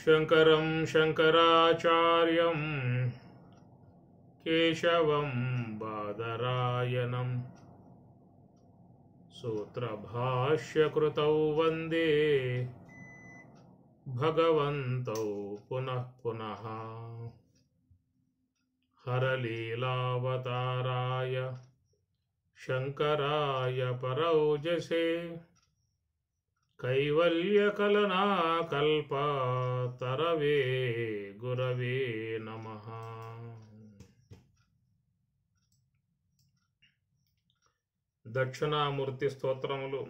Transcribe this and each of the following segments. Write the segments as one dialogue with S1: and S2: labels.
S1: శంకరం శంకరాచార్యం కేశవం బాదరాయణం సూత్రభాష్యకృతౌ వందే భగవంతౌ పునః పునః. హరలీలావతారాయ శంకరాయ పరౌజసే కైవల్యకలనాకల్పతరవే గురవే నమః. దక్షిణామూర్తి స్తోత్రములు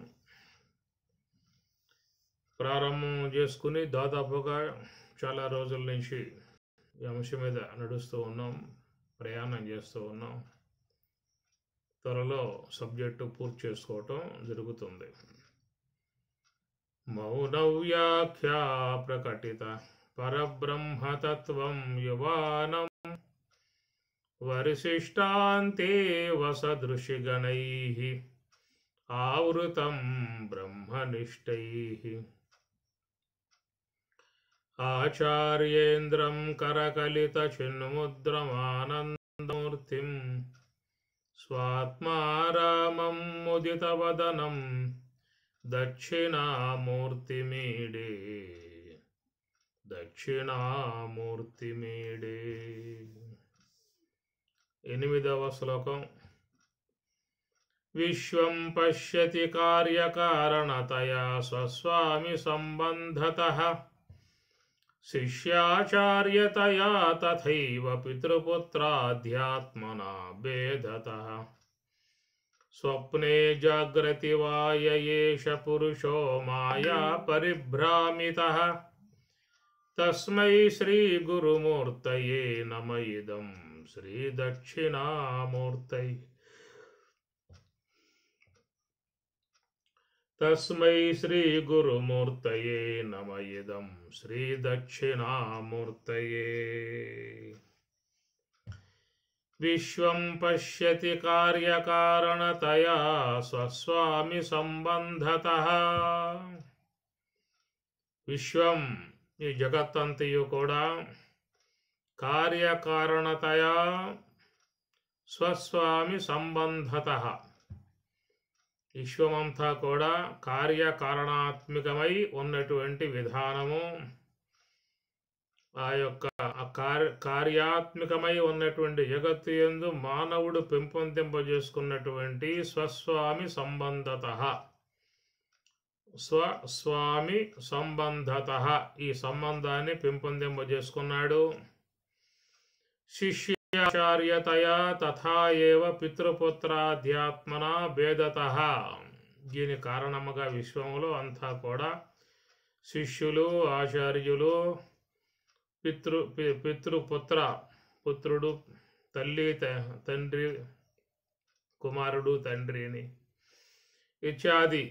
S1: ప్రారంభం చేసుకుని దాదాపుగా చాలా రోజుల నుంచి ఈ అంశం మీద నడుస్తూ ఉన్నాం, ప్రయాణం చేస్తూ ఉన్నాం. త్వరలో సబ్జెక్టు పూర్తి చేసుకోవటం జరుగుతుంది. మౌనవ్యాఖ్యా ప్రకటిత పరబ్రహ్మతత్వం యువానం వరిశిష్టాంతే వసదృశిగణైః ఆవృతం బ్రహ్మనిష్టైః. ఆచార్యేంద్రం కరకలిత చిన్ముద్రమానందమూర్తిం స్వాత్మారామం ముదితవదనం దక్షిణామూర్తిమీడే దక్షిణామూర్తిమీడే. 8వ శ్లోకం. విశ్వం పశ్యతి కార్యకారణతయా స్వస్వామి సంబంధతః శిష్యాచార్యతయా తథైవ పితృపుత్రాధ్యాత్మనా భేదతః. స్వప్నే జాగ్రతి వాయ ఏష పురుషో మాయా పరిభ్రామితః తస్మై శ్రీ గురుమూర్తయే నమ ఇదం శ్రీ దక్షిణామూర్తయే. తస్మై శ్రీ గురుమూర్తయే నమ ఇదం శ్రీ దక్షిణామూర్తయే. విశ్వం పశ్యతి కార్యకారణతయా స్వస్వామి సంబంధతః. విశ్వం, ఈ జగత్తంతయు కూడా కార్యకారణతయా స్వస్వామి సంబంధతః. విశ్వమంతా కూడా కార్యకారణాత్మికమై ఉన్నటువంటి విధానము, ఆ యొక్క కార్యాత్మికమై ఉన్నటువంటి జగత్తు యందు మానవుడు పెంపొందింపజేసుకున్నటువంటి స్వస్వామి సంబంధతః. స్వస్వామి సంబంధతః, ఈ సంబంధాన్ని పెంపొందింపజేసుకున్నాడు. శిష్యాచార్యతయా తథా ఏవ పితృపుత్రాధ్యాత్మనా భేదతః. దీని కారణముగా విశ్వములో అంతా కూడా శిష్యులు, ఆచార్యులు, పితృపుత్ర, పుత్రుడు, తల్లి, తండ్రి, కుమారుడు, తండ్రిని ఇత్యాది.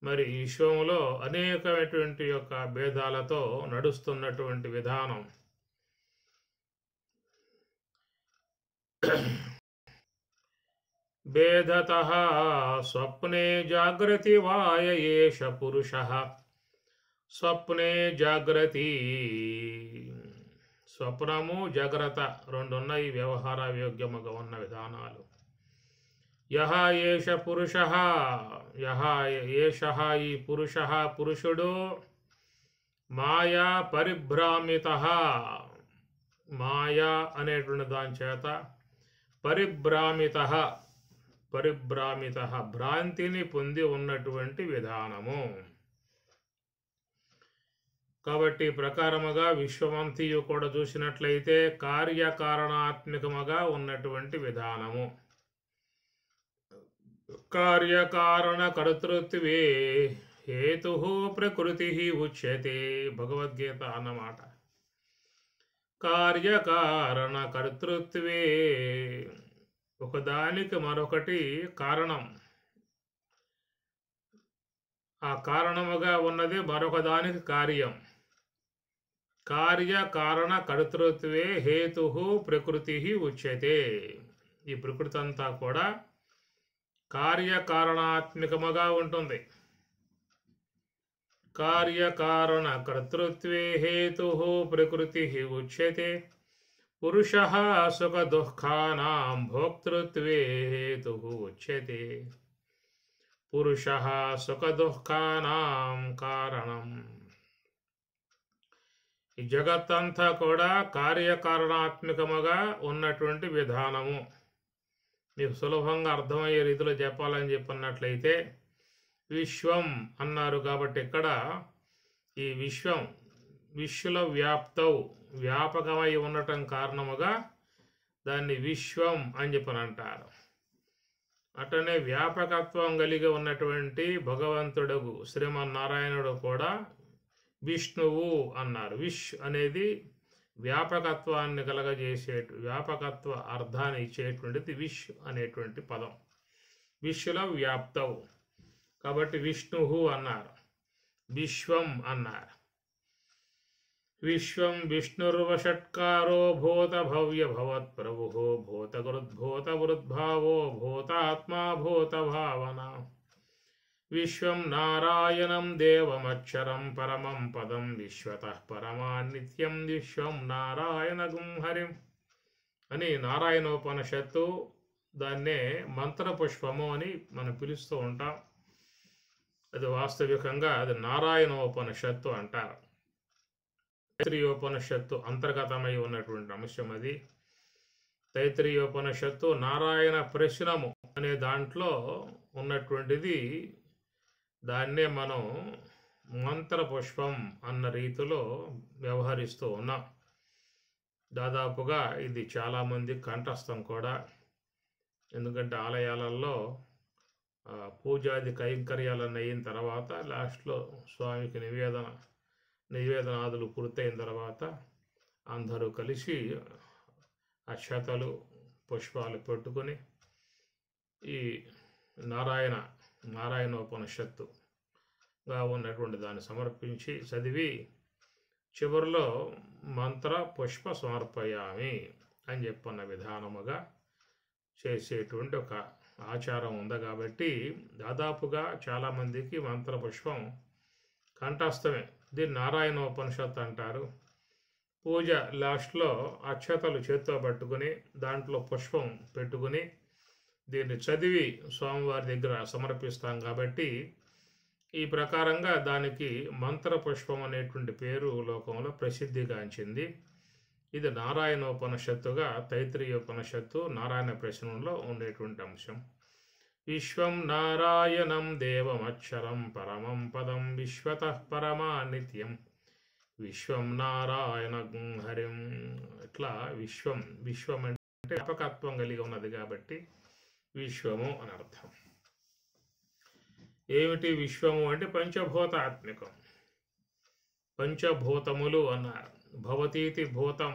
S1: మరి ఈ విశ్వంలో అనేకమైనటువంటి యొక్క భేదాలతో నడుస్తున్నటువంటి విధానం. భేదతః స్వప్నే జాగ్రతి వాయ ఏష పురుషః. స్వప్నే జాగ్రతి, స్వప్నము జాగ్రత్త రెండు ఉన్నాయి, వ్యవహార యోగ్యముగా ఉన్న విధానాలు. యహ ఏష పురుషః, యహ ఏషః ఈ పురుషః, పురుషుడు, మాయా పరిభ్రామితః, మాయా అనేటువంటి దాని చేత పరిభ్రామితః, పరిభ్రామితః భ్రాంతిని పొంది ఉన్నటువంటి విధానము. కాబట్టి ప్రకారముగా విశ్వమంతియు కూడా చూసినట్లయితే కార్యకారణాత్మికముగా ఉన్నటువంటి విధానము. కార్యకారణ కర్తృత్వే హేతు ప్రకృతి ఉచ్యతే, భగవద్గీత అన్నమాట. కార్యకారణ కర్తృత్వే, ఒకదానికి మరొకటి కారణం, ఆ కారణముగా ఉన్నది మరొకదానికి కార్యం. కార్యకారణ కర్తృత్వే హేతు ప్రకృతి ఉచ్యతే. ఈ ప్రకృతి అంతా కూడా కార్యకారణాత్మికముగా ఉంటుంది. కార్యకారణకర్తృత్వే హేతుః ప్రకృతిః ఉచ్యతే. పురుషः సుఖదుఃఖానాం భోక్తృత్వే హేతుః ఉచ్యతే. పురుషः సుఖదుఃఖానాం కారణం. ఈ జగత్తంతా కూడా కార్యకారణాత్మకముగా ఉన్నటువంటి విధానము. మీకు సులభంగా అర్థమయ్యే రీతిలో చెప్పాలని చెప్పన్నట్లయితే విశ్వం అన్నారు కాబట్టి ఇక్కడ ఈ విశ్వం విశ్వల వ్యాప్తవు వ్యాపకమై ఉండటం కారణముగా దాన్ని విశ్వం అని చెప్పని అంటారు. అట్లనే వ్యాపకత్వం కలిగి ఉన్నటువంటి భగవంతుడు శ్రీమన్నారాయణుడు కూడా విష్ణువు అన్నారు. విష్ అనేది వ్యాపకత్వాన్ని కలగజేసే వ్యాపకత్వ అర్థాన్ని ఇచ్చేటువంటిది విష్ అనేటువంటి పదం. విశ్వల వ్యాప్తవు కాబట్టి విష్ణువు అన్నారు, విశ్వం అన్నారు. విశ్వం విష్ణుర్వషట్కారో భూత భవ్య భవత్ ప్రభు భూత గురుద్భూత వృద్భావో భూతాత్మా భూత భావన. విశ్వం నారాయణం దేవమక్షరం పరమం పదం విశ్వతః పరమానిత్యం విశ్వం నారాయణగం హరిం అని నారాయణోపనిషత్తు దాన్నే మంత్రపుష్పము అని మనం పిలుస్తూ ఉంటాం. అది వాస్తవికంగా అది నారాయణోపనిషత్తు అంటారు. తైత్రీయోపనిషత్తు అంతర్గతమై ఉన్నటువంటి అంశం అది. తైత్రీయోపనిషత్తు నారాయణ ప్రశ్నము అనే దాంట్లో ఉన్నటువంటిది. దాన్నే మనం మంత్రపుష్పం అన్న రీతిలో వ్యవహరిస్తూ ఉన్నాం. దాదాపుగా ఇది చాలామంది కంఠస్థం కూడా. ఎందుకంటే ఆలయాలలో పూజాది కైంకర్యాలన్నీ అయిన తర్వాత లాస్ట్లో స్వామికి నివేదనాదులు పూర్తయిన తర్వాత అందరూ కలిసి అక్షతలు పుష్పాలు పెట్టుకొని ఈ నారాయణోపనిషత్తుగా ఉన్నటువంటి దాన్ని సమర్పించి చదివి చివరిలో మంత్ర పుష్ప సమర్పయామి అని చెప్పన్న విధానముగా చేసేటువంటి ఒక ఆచారం ఉంది. కాబట్టి దాదాపుగా చాలామందికి మంత్రపుష్పం కంఠస్థమే. దీన్ని నారాయణోపనిషత్తు అంటారు. పూజ లాస్ట్లో అక్షతలు చేత్తో పట్టుకుని దాంట్లో పుష్పం పెట్టుకుని దీన్ని చదివి స్వామివారి దగ్గర సమర్పిస్తాం. కాబట్టి ఈ ప్రకారంగా దానికి మంత్రపుష్పం అనేటువంటి పేరు లోకంలో ప్రసిద్ధిగాంచింది. ఇది నారాయణోపనిషత్తుగా తైత్రీయోపనిషత్తు నారాయణ ప్రశ్నంలో ఉండేటువంటి అంశం. విశ్వం నారాయణం దేవమక్షరం పరమం పదం విశ్వతః పరమానిత్యం విశ్వం నారాయణగం హరిం. ఇట్లా విశ్వం అంటే వ్యాపకత్వం కలిగి ఉన్నది కాబట్టి విశ్వము అని అర్థం. ఏమిటి విశ్వము అంటే పంచభూతాత్మికం. పంచభూతములు అన్నారు. భవతీతి భూతం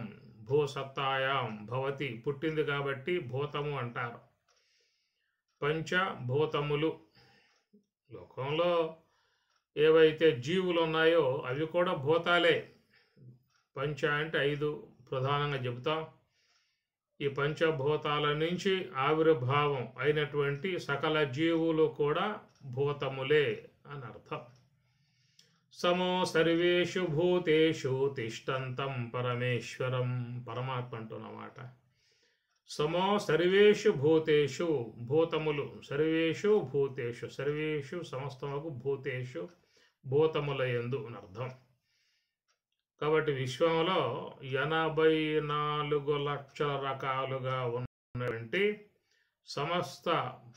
S1: భూసత్తాయాం భవతి పుట్టింది కాబట్టి భూతము అంటారు. పంచభూతములు లోకంలో ఏవైతే జీవులు ఉన్నాయో అవి కూడా భూతాలే. పంచ అంటే 5 ప్రధానంగా చెబుతాం. ఈ పంచభూతాల నుంచి ఆవిర్భావం అయినటువంటి సకల జీవులు కూడా భూతములే అని అర్థం. సమో సర్వేషు భూతేషు తిష్టంతం పరమేశ్వరం పరమాత్మ అంటున్నమాట. సమో సర్వేషు భూతేషు భూతములు సర్వేషు భూతేషు సర్వేషు సమస్తముకు భూతేషు భూతములయందు అని అర్థం. కాబట్టి విశ్వంలో 84 లక్షల రకాలుగా ఉన్నటువంటి సమస్త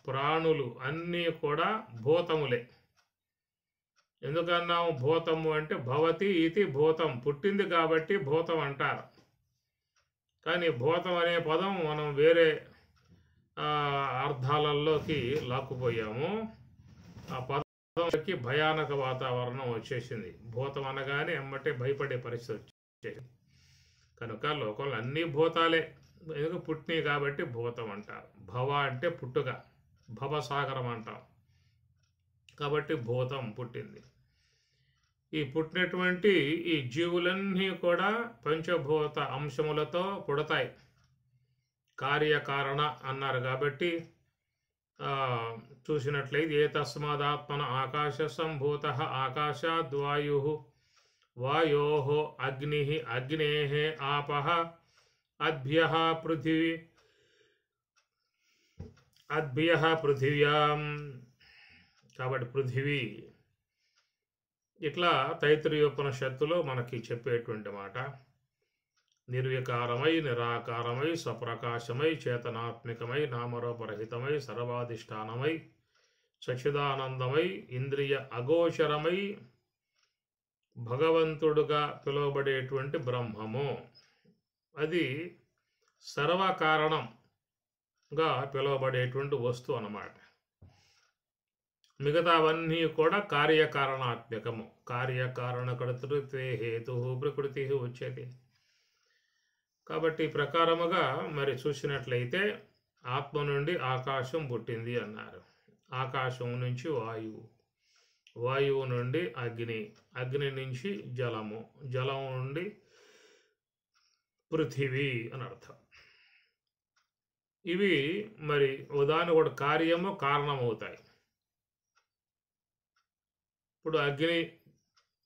S1: ప్రాణులు అన్నీ కూడా భూతములే. ఎందుకన్నాము భూతము అంటే భవతి ఇది భూతం పుట్టింది కాబట్టి భూతం అంటారు. కానీ భూతం అనే పదం మనం వేరే అర్థాలలోకి లాక్కుపోయాము. ఆ పదంకి భయానక వాతావరణం వచ్చేసింది. భూతం అనగానే ఎమ్మటే భయపడే పరిస్థితి వచ్చేసింది. కనుక లోకంలో అన్నీ భూతాలే. ఎందుకు పుట్టినవి కాబట్టి భూతం అంటారు. భవ అంటే పుట్టుక, భవసాగరం అంటాం. కాబట్టి భూతం పుట్టింది. ఈ పుట్టినటువంటి ఈ జీవులన్నీ కూడా పంచభూత అంశములతో పుడతాయి. కార్యకారణ అన్నారు కాబట్టి చూసినట్లయితే ఏ తస్మాదాత్మన ఆకాశ సంభూత ఆకాశాద్వాయు వాయో అగ్ని అగ్నే ఆప అద్భ్య పృథివ్యాం. కాబట్టి పృథివీ ఇట్లా తైత్రీయోపనిషత్తులో మనకి చెప్పేటువంటి మాట. నిర్వికారమై నిరాకారమై స్వప్రకాశమై చేతనాత్మికమై నామరూపరహితమై సర్వాధిష్టానమై సచ్చిదానందమై ఇంద్రియ అగోచరమై భగవంతుడుగా పిలువబడేటువంటి బ్రహ్మము, అది సర్వకారణంగా పిలువబడేటువంటి వస్తువు అన్నమాట. మిగతావన్నీ కూడా కార్యకారణాత్మకము. కార్యకారణకర్తృత్వే హేతు ప్రకృతి ఉచ్యతే. కాబట్టి ప్రకారముగా మరి చూసినట్లయితే ఆత్మ నుండి ఆకాశం పుట్టింది అన్నారు. ఆకాశం నుంచి వాయువు, వాయువు నుండి అగ్ని, అగ్ని నుంచి జలము, జలం నుండి పృథివీ అని అర్థం. ఇవి మరి ఉదాహరణ కూడా కార్యము కారణమవుతాయి. ఇప్పుడు అగ్ని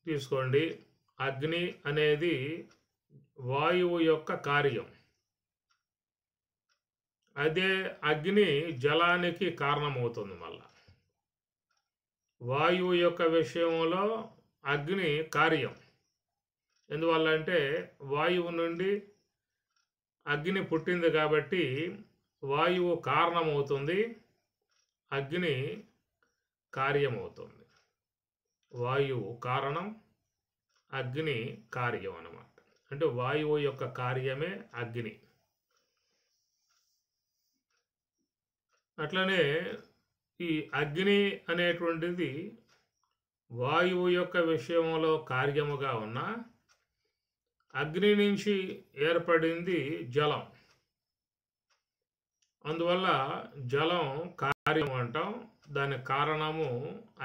S1: తీసుకోండి. అగ్ని అనేది వాయువు యొక్క కార్యం. అదే అగ్ని జలానికి కారణమవుతుంది. మళ్ళా వాయువు యొక్క విషయంలో అగ్ని కార్యం. ఎందువల్ల అంటే వాయువు నుండి అగ్ని పుట్టింది కాబట్టి వాయువు కారణమవుతుంది, అగ్ని కార్యమవుతుంది. వాయువు కారణం, అగ్ని కార్యం అన్నమాట. అంటే వాయువు యొక్క కార్యమే అగ్ని. అట్లనే ఈ అగ్ని అనేటువంటిది వాయువు యొక్క విషయంలో కార్యముగా ఉన్న అగ్ని నుంచి ఏర్పడింది జలం. అందువల్ల జలం కార్యం అంటాం, దాని కారణము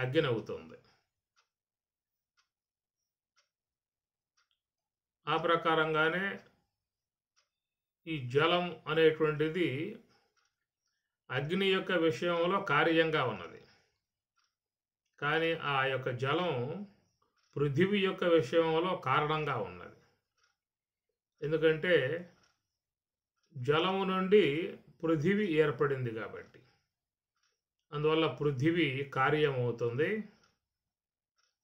S1: అగ్ని అవుతుంది. ఆ ప్రకారంగానే ఈ జలం అనేటువంటిది అగ్ని యొక్క విషయంలో కార్యంగా ఉన్నది. కానీ ఆ యొక్క జలం పృథివీ యొక్క విషయంలో కారణంగా ఉన్నది. ఎందుకంటే జలము నుండి పృథివీ ఏర్పడింది కాబట్టి. అందువల్ల పృథివీ కార్యమవుతుంది,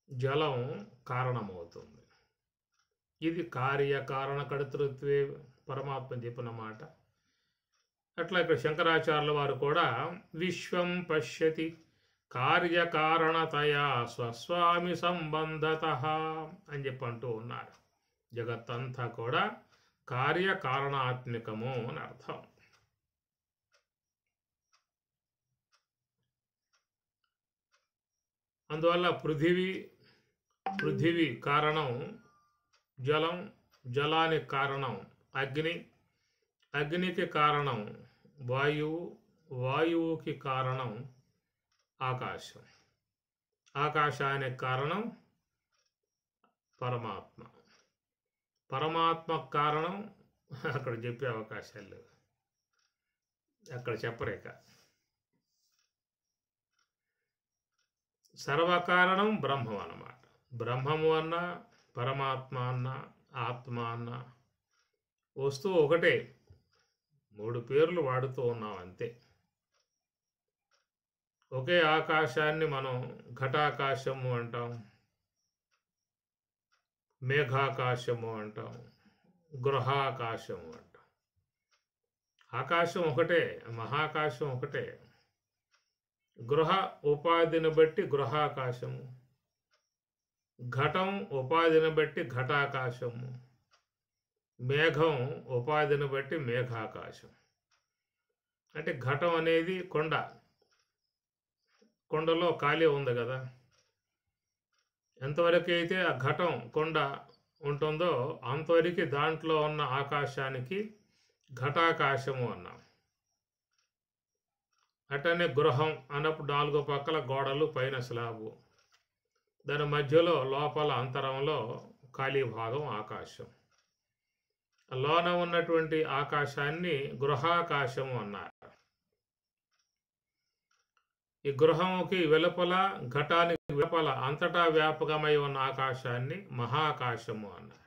S1: జలం కారణమవుతుంది. ఇది కార్యకారణ కర్తృత్వే పరమాత్మ చెప్పిన మాట. అట్లా ఇక్కడ శంకరాచార్యుల వారు కూడా విశ్వం పశ్యతి కార్యకారణతయా స్వస్వామి సంబంధతః అని చెప్పి అంటూ ఉన్నారు. జగత్తంతా కూడా కార్యకారణాత్మికము అని అర్థం. అందువల్ల పృథివీ కారణం జలం, జలానికి కారణం అగ్ని, అగ్నికి కారణం వాయువు, వాయువుకి కారణం ఆకాశం, ఆకాశానికి కారణం పరమాత్మ, పరమాత్మ కారణం అక్కడ చెప్పే అవకాశాలు లేవు, అక్కడ చెప్పరేక. సర్వకారణం బ్రహ్మం అన్నమాట. బ్రహ్మము అన్న, పరమాత్మ అన్న, ఆత్మ అన్న వస్తువు ఒకటే, మూడు పేర్లు వాడుతూ ఉన్నాం అంతే. ఒకే ఆకాశాన్ని మనం ఘటాకాశము అంటాం, మేఘాకాశము అంటాం, గృహాకాశము అంటాం. ఆకాశం ఒకటే, మహాకాశం ఒకటే. గృహ ఉపాధిని బట్టి గృహాకాశము, ఘటం ఉపాధిని బట్టి ఘటాకాశము, మేఘం ఉపాధిని బట్టి మేఘాకాశం. అంటే ఘటం అనేది కొండ, కొండలో ఖాళీ ఉంది కదా, ఎంతవరకు అయితే ఆ ఘటం కొండ ఉంటుందో అంతవరకు దాంట్లో ఉన్న ఆకాశానికి ఘటాకాశము అన్నాం. అటనే గృహం అన్నప్పుడు నాలుగో పక్కల గోడలు, పైన స్లాబు, దాని మధ్యలో లోపల అంతరంలో ఖాళీ భాగం ఆకాశం. లోన ఉన్నటువంటి ఆకాశాన్ని గృహాకాశము అన్నారు. ఈ గృహముకి వెలుపల ఘటానికి వెలుపల అంతటా వ్యాపకమై ఉన్న ఆకాశాన్ని మహాకాశము అన్నారు.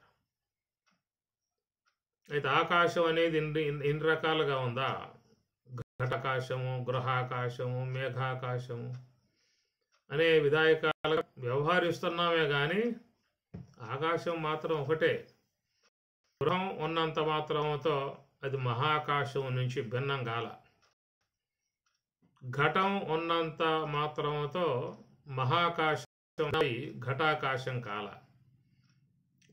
S1: అయితే ఆకాశం అనేది ఇన్ని రకాలుగా ఉందా? ఘటాకాశము, గృహాకాశము, మేఘాకాశము అనే విధాయకాలుగా వ్యవహరిస్తున్నామే కానీ ఆకాశం మాత్రం ఒకటే. గృహం ఉన్నంత మాత్రంతో అది మహాకాశం నుంచి భిన్నం కాల. ఘటం ఉన్నంత మాత్రంతో మహాకాశం ఘటాకాశం కాల.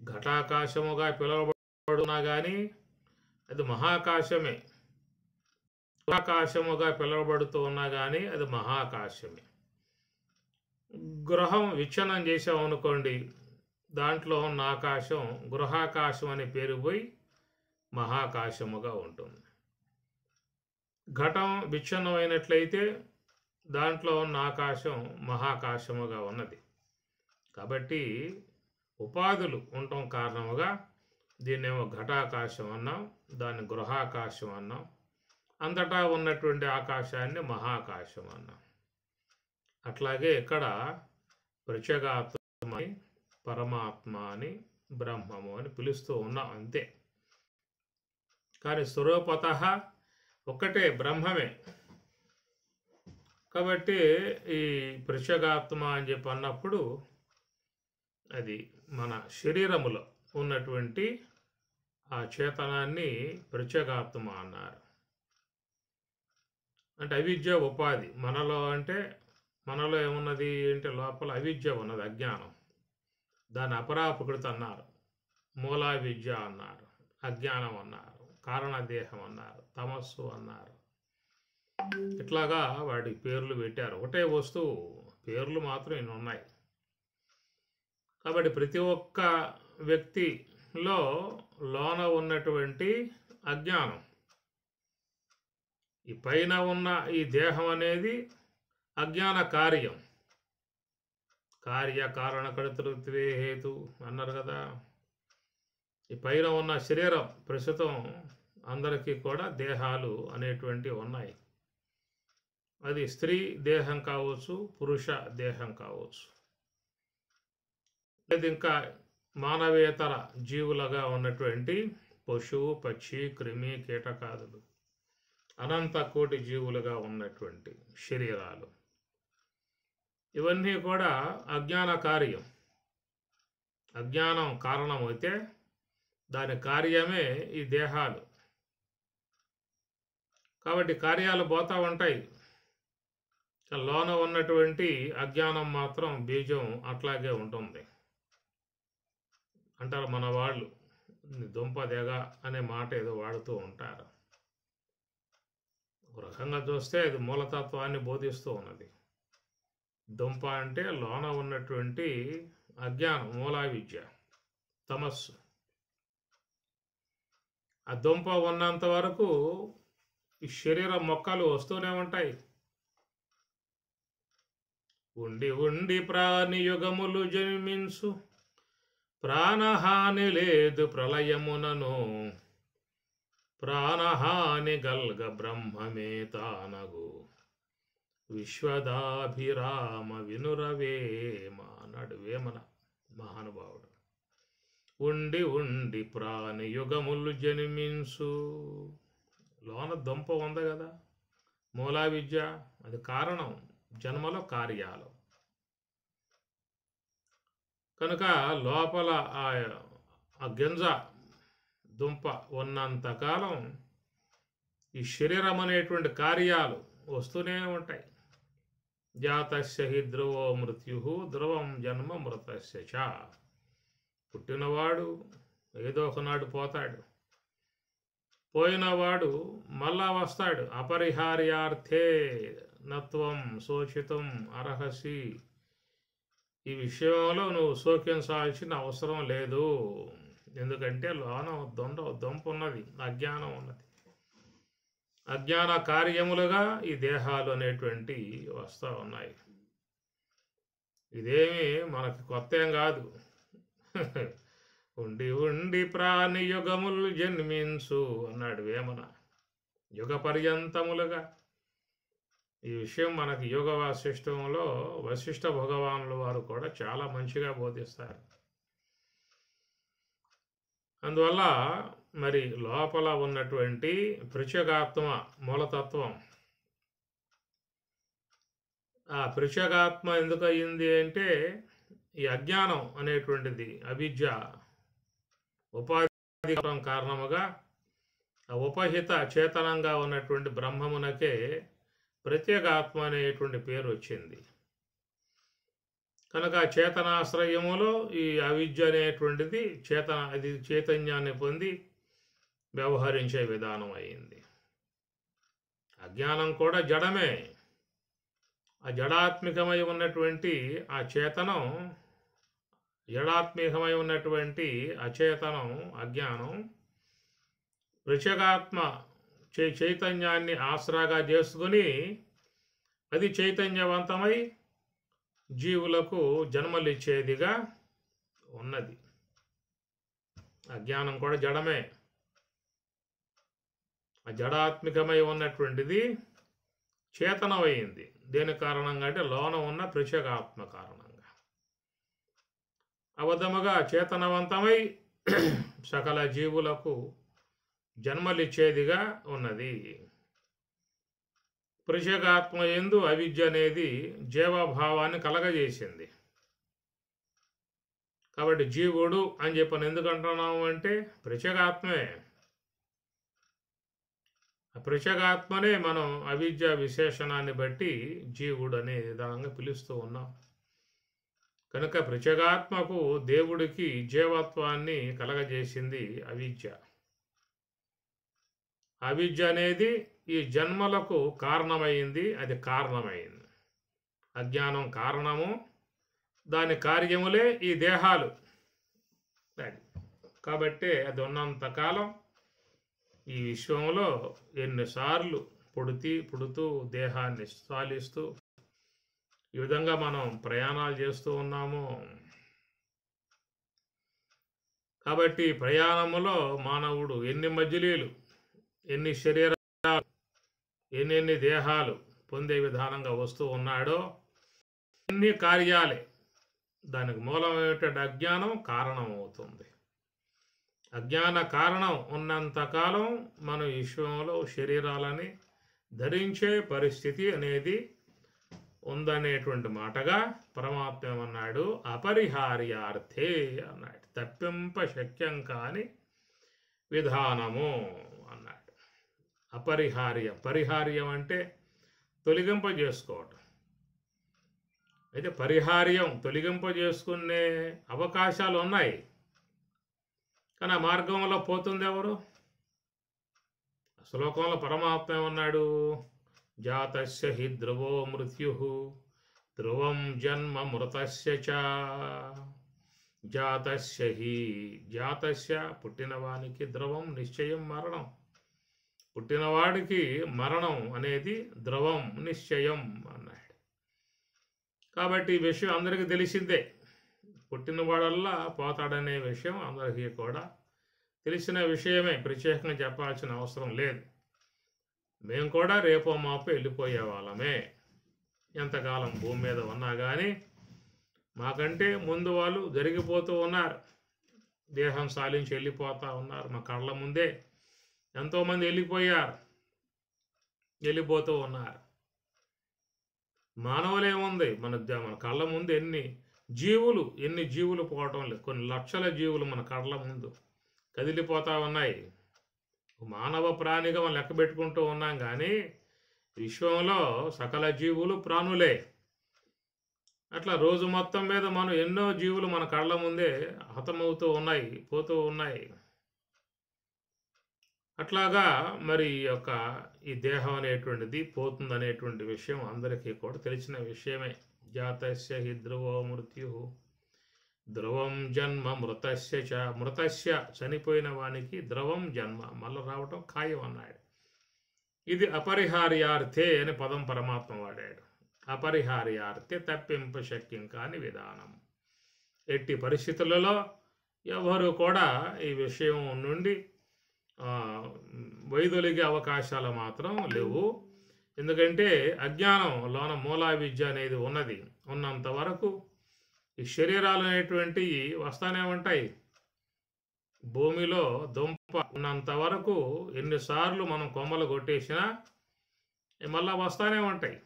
S1: ఘటాకాశముగా పిలువబడుతున్నా కానీ అది మహాకాశమే. గృహాకాశముగా పిలువబడుతూ ఉన్నా కానీ అది మహాకాశమే. గృహం విచ్ఛిన్నం చేసామనుకోండి, దాంట్లో ఉన్న ఆకాశం గృహాకాశం అనే పేరు పోయి మహాకాశముగా ఉంటుంది. ఘటం విచ్ఛిన్నమైనట్లయితే దాంట్లో ఉన్న ఆకాశం మహాకాశముగా ఉన్నది. కాబట్టి ఉపాధులు ఉండటం కారణముగా దీన్నేమో ఘటాకాశం అన్నాం, దాన్ని గృహాకాశం అన్నాం. అంతటా ఉన్నటువంటి ఆకాశాన్ని మహాకాశం అన్నాం. అట్లాగే ఇక్కడ ప్రత్యేగాత్మ అని, పరమాత్మ అని, బ్రహ్మము అని పిలుస్తూ ఉన్నాం అంతే. కానీ స్వరూపతః ఒక్కటే బ్రహ్మమే. కాబట్టి ఈ ప్రత్యేగాత్మ అని చెప్పి అన్నప్పుడు అది మన శరీరములో ఉన్నటువంటి ఆ చేతనాన్ని ప్రత్యేగాత్మ అన్నారు. అంటే అవిద్య ఉపాధి మనలో. అంటే మనలో ఏమున్నది అంటే లోపల అవిద్య ఉన్నది, అజ్ఞానం. దాన్ని అపరాప్రకృతి అన్నారు, మూలా విద్య అన్నారు, అజ్ఞానం అన్నారు, కారణదేహం అన్నారు, తమస్సు అన్నారు. ఇట్లాగా వాటి పేర్లు పెట్టారు. ఒకటే వస్తువు, పేర్లు మాత్రం ఇన్ని ఉన్నాయి. కాబట్టి ప్రతి ఒక్క వ్యక్తిలో లోన ఉన్నటువంటి అజ్ఞానం, ఈ పైన ఉన్న ఈ దేహం అనేది అజ్ఞాన కార్యం. కార్యకారణ కర్తృత్వే హేతు అన్నారు కదా. ఈ పైన ఉన్న శరీరం ప్రస్తుతం అందరికీ కూడా దేహాలు అనేటువంటివి ఉన్నాయి. అది స్త్రీ దేహం కావచ్చు, పురుష దేహం కావచ్చు, లేదా ఇంకా మానవేతర జీవులుగా ఉన్నటువంటి పశువు, పక్షి, క్రిమి, కీటకాదులు, అనంత కోటి జీవులుగా ఉన్నటువంటి శరీరాలు, ఇవన్నీ కూడా అజ్ఞాన కార్యం. అజ్ఞానం కారణమైతే దాని కార్యమే ఈ దేహాలు. కాబట్టి కార్యాలు పోతూ ఉంటాయి. లోన ఉన్నటువంటి అజ్ఞానం మాత్రం బీజం అట్లాగే ఉంటుంది. అంటారు మన వాళ్ళు, దుంపదెగ అనే మాట ఏదో వాడుతూ ఉంటారు. ఒక రకంగా చూస్తే అది మూలతత్వాన్ని బోధిస్తూ ఉన్నది. దుంప అంటే లోన ఉన్నటువంటి అజ్ఞానం, మూలా విద్య, తమస్సు. ఆ దుంప ఉన్నంత వరకు ఈ శరీర మొక్కలు వస్తూనే ఉంటాయి. ఉండి ఉండి ప్రాణి యుగములు జన్మించు, ప్రాణహాని లేదు ప్రళయమునను, ప్రాణహాని గల్గ బ్రహ్మమే తానగు, విశ్వదాభిరామ వినురవేమ అన్నాడు వేమన మహానుభావుడు. ఉండి ఉండి ప్రాణి యుగములు జన్మించు. లోన దుంప ఉంది కదా, మూలా విద్య, అది కారణం, జన్మలో కార్యాలు. కనుక లోపల ఆ గింజ దుంప ఉన్నంతకాలం ఈ శరీరం అనేటువంటి కార్యాలు వస్తూనే ఉంటాయి. జాతస్య హి ధ్రువో మృత్యు ధ్రువం జన్మ మృతస్య చ. పుట్టినవాడు ఏదో ఒకనాడు పోతాడు, పోయినవాడు మళ్ళా వస్తాడు. అపరిహార్యార్థే నత్వం శోచితం అర్హసి. ఈ విషయంలో నువ్వు శోకించాల్సిన అవసరం లేదు. ఎందుకంటే లోన దుంప ఉన్నది, అజ్ఞానం ఉన్నది. అజ్ఞాన కార్యములుగా ఈ దేహాలు అనేటువంటి వస్తూ ఉన్నాయి. ఇదేమి మనకి కొత్త ఏం కాదు. ఉండి ఉండి ప్రాణి యుగములు జన్మించు అన్నాడు వేమన. యుగ పర్యంతములుగా ఈ విషయం మనకి యోగ వాసిష్టంలో వశిష్ఠ భగవానుల వారు కూడా చాలా మంచిగా బోధిస్తారు. అందువల్ల మరి లోపల ఉన్నటువంటి పృచ్ఛగాత్మ మూలతత్వం, ఆ పృచ్ఛగాత్మ ఎందుకు అయ్యింది అంటే ఈ అజ్ఞానం అనేటువంటిది, అవిద్య ఉపాధి కారణముగా ఆ ఉపహిత చేతనంగా ఉన్నటువంటి బ్రహ్మమునకే ప్రత్యేగాత్మ అనేటువంటి పేరు వచ్చింది. కనుక చేతనాశ్రయములో ఈ అవిద్య అనేటువంటిది అది చైతన్యాన్ని పొంది వ్యవహరించే విధానం అయింది. అజ్ఞానం కూడా జడమే. ఆ జడాత్మికమై ఉన్నటువంటి ఆ చేతనం, జడాత్మికమై ఉన్నటువంటి అచేతనం అజ్ఞానం పృచ్ఛగాత్మ చైతన్యాన్ని ఆసరాగా చేసుకుని అది చైతన్యవంతమై జీవులకు జన్మలిచ్చేదిగా ఉన్నది. అజ్ఞానం కూడా జడమే. ఆ జడాత్మికమై ఉన్నటువంటిది చేతనమైంది. దేని కారణంగా అంటే లోన ఉన్న పృచ్ఛగాత్మ కారణంగా అబద్ధముగా చేతనవంతమై సకల జీవులకు జన్మలిచ్చేదిగా ఉన్నది. పృచ్ఛగాత్మ యందు అవిద్య అనేది జీవభావాన్ని కలగజేసింది. కాబట్టి జీవుడు అని చెప్పని ఎందుకు అంటున్నాము అంటే పృచ్ఛగాత్మే. ఆ పృచ్ఛగాత్మనే మనం అవిద్య విశేషణాన్ని బట్టి జీవుడు అనే విధంగా పిలుస్తూ ఉన్నాం. కనుక పృచ్ఛగాత్మకు దేవుడికి జీవత్వాన్ని కలగజేసింది అవిద్య. అవిద్య అనేది ఈ జన్మలకు కారణమైంది, అది కారణమైంది. అజ్ఞానం కారణము, దాని కార్యములే ఈ దేహాలు. కాబట్టి అది ఉన్నంతకాలం ఈ విశ్వంలో ఎన్నిసార్లు పుడుతూ దేహాన్ని సాలిస్తూ ఈ విధంగా మనం ప్రయాణాలు చేస్తూ ఉన్నాము. కాబట్టి ప్రయాణములో మానవుడు ఎన్ని మజిలీలు, ఎన్ని శరీరాలు, ఎన్ని దేహాలు పొందే విధానంగా వస్తూ ఉన్నాడో ఎన్ని కార్యాలే. దానికి మూలమైనటువంటి అజ్ఞానం కారణం అవుతుంది. అజ్ఞాన కారణం ఉన్నంతకాలం మనం విశ్వంలో శరీరాలని ధరించే పరిస్థితి అనేది ఉందనేటువంటి మాటగా పరమాత్మ అన్నాడు. అపరిహార్యార్థే అన్నాడు. తప్పింప శక్యం కాని విధానము అన్నాడు. పరిహార్యం అంటే తొలగింపజేసుకోవటం. అయితే తొలగింపజేసుకునే అవకాశాలు ఉన్నాయి, కానీ ఆ మార్గంలో పోతుంది ఎవరు? శ్లోకంలో పరమాత్మ ఏమన్నాడు? జాతస్య హి ధ్రువో మృత్యుః ధ్రువం జన్మ మృతస్య చ. జాతస్య పుట్టినవానికి ధ్రువం నిశ్చయం మరణం. పుట్టినవాడికి మరణం అనేది ధ్రువం నిశ్చయం అన్నాడు. కాబట్టి ఈ విషయం అందరికీ తెలిసిందే. పుట్టినవాడల్లా పోతాడనే విషయం అందరికీ కూడా తెలిసిన విషయమే, ప్రత్యేకంగా చెప్పాల్సిన అవసరం లేదు. మేము కూడా రేపో మాపో వెళ్ళిపోయే వాళ్ళమే. ఎంతకాలం భూమి మీద ఉన్నా కానీ మాకంటే ముందు వాళ్ళు జరిగిపోతూ ఉన్నారు, దేహం సాలించి వెళ్ళిపోతూ ఉన్నారు. మా కళ్ళ ముందే ఎంతోమంది వెళ్ళిపోతూ ఉన్నారు. మానవులేముంది, మన కళ్ళ ముందు ఎన్ని జీవులు పోవటం లేదు. కొన్ని లక్షల జీవులు మన కళ్ళ ముందు కదిలిపోతూ ఉన్నాయి. మానవ ప్రాణిగా మనం లెక్క పెట్టుకుంటూ ఉన్నాం, కానీ విశ్వంలో సకల జీవులు ప్రాణులే. అట్లా రోజు మొత్తం మీద మనం ఎన్నో జీవులు మన కళ్ళ ముందే హతమవుతూ ఉన్నాయి, పోతూ ఉన్నాయి. అట్లాగా మరి ఈ దేహం అనేటువంటిది పోతుందనేటువంటి విషయం అందరికీ కూడా తెలిసిన విషయమే. జాతస్య హి ధ్రువో మృత్యుః ధ్రువం జన్మ మృతస్య చనిపోయిన వానికి ధ్రువం జన్మ మళ్ళీ రావటం ఖాయం అన్నాడు. ఇది అపరిహార్యార్థే అని పదం పరమాత్మ వాడాడు. అపరిహార్యార్థే తప్పింప శక్యం కాని విధానం. ఎట్టి పరిస్థితులలో ఎవరు కూడా ఈ విషయం నుండి వైదొలిగే అవకాశాలు మాత్రం లేవు. ఎందుకంటే అజ్ఞానంలోన మూలా విద్య అనేది ఉన్నంత వరకు ఈ శరీరాలు అనేటువంటివి వస్తానే ఉంటాయి. భూమిలో దుంప ఉన్నంత వరకు ఎన్నిసార్లు మనం కొమ్మలు కొట్టేసినా మళ్ళా వస్తానే ఉంటాయి.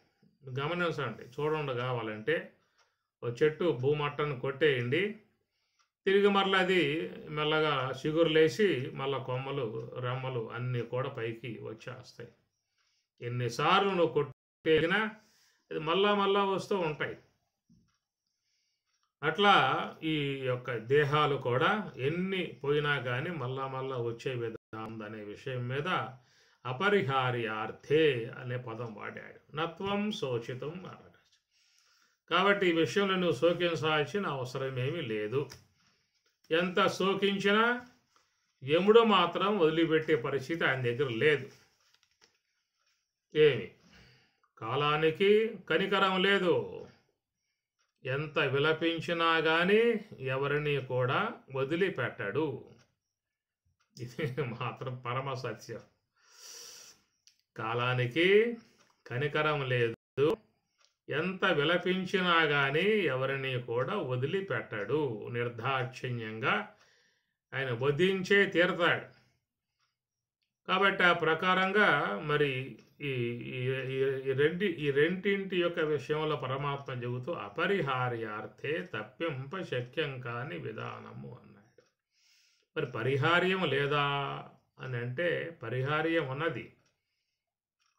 S1: గమనించండి, చూడండి. కావాలంటే ఒక చెట్టు భూమట్టను కొట్టేయండి, తిరిగి మరలా అది మెల్లగా చిగురులేసి మళ్ళా కొమ్మలు రెమ్మలు అన్నీ కూడా పైకి వచ్చేస్తాయి. ఎన్నిసార్లు నువ్వు కొట్టేసినా అది మళ్ళా వస్తూ ఉంటాయి. అట్లా ఈ యొక్క దేహాలు కూడా ఎన్ని పోయినా కానీ మళ్ళా వచ్చే విధానం అనే విషయం మీద అపరిహార్యార్థే అనే పదం వాడాడు. నత్వం శోచితం అన్నాడు. కాబట్టి ఈ విషయంలో నువ్వు శోకించాల్సిన అవసరమేమీ లేదు. ఎంత శోకించినా యముడు మాత్రం వదిలిపెట్టే పరిస్థితి ఆయన దగ్గర లేదు. ఏమి కాలానికి కనికరం లేదు. ఎంత విలపించినా కానీ ఎవరిని కూడా వదిలిపెట్టాడు. ఇది మాత్రం పరమ సత్యం. కాలానికి కనికరం లేదు. ఎంత విలపించినా కానీ ఎవరిని కూడా వదిలిపెట్టాడు. నిర్దాక్షిణ్యంగా ఆయన వధించే తీరతాడు. కాబట్టి ఆ ప్రకారంగా మరి ఈ రెండింటి యొక్క విషయంలో పరమాత్మ చెబుతూ అపరిహార్యార్థే తప్పింప శక్యం కాని విధానము అన్నాడు. మరి పరిహార్యం లేదా అని అంటే పరిహార్యం ఉన్నది,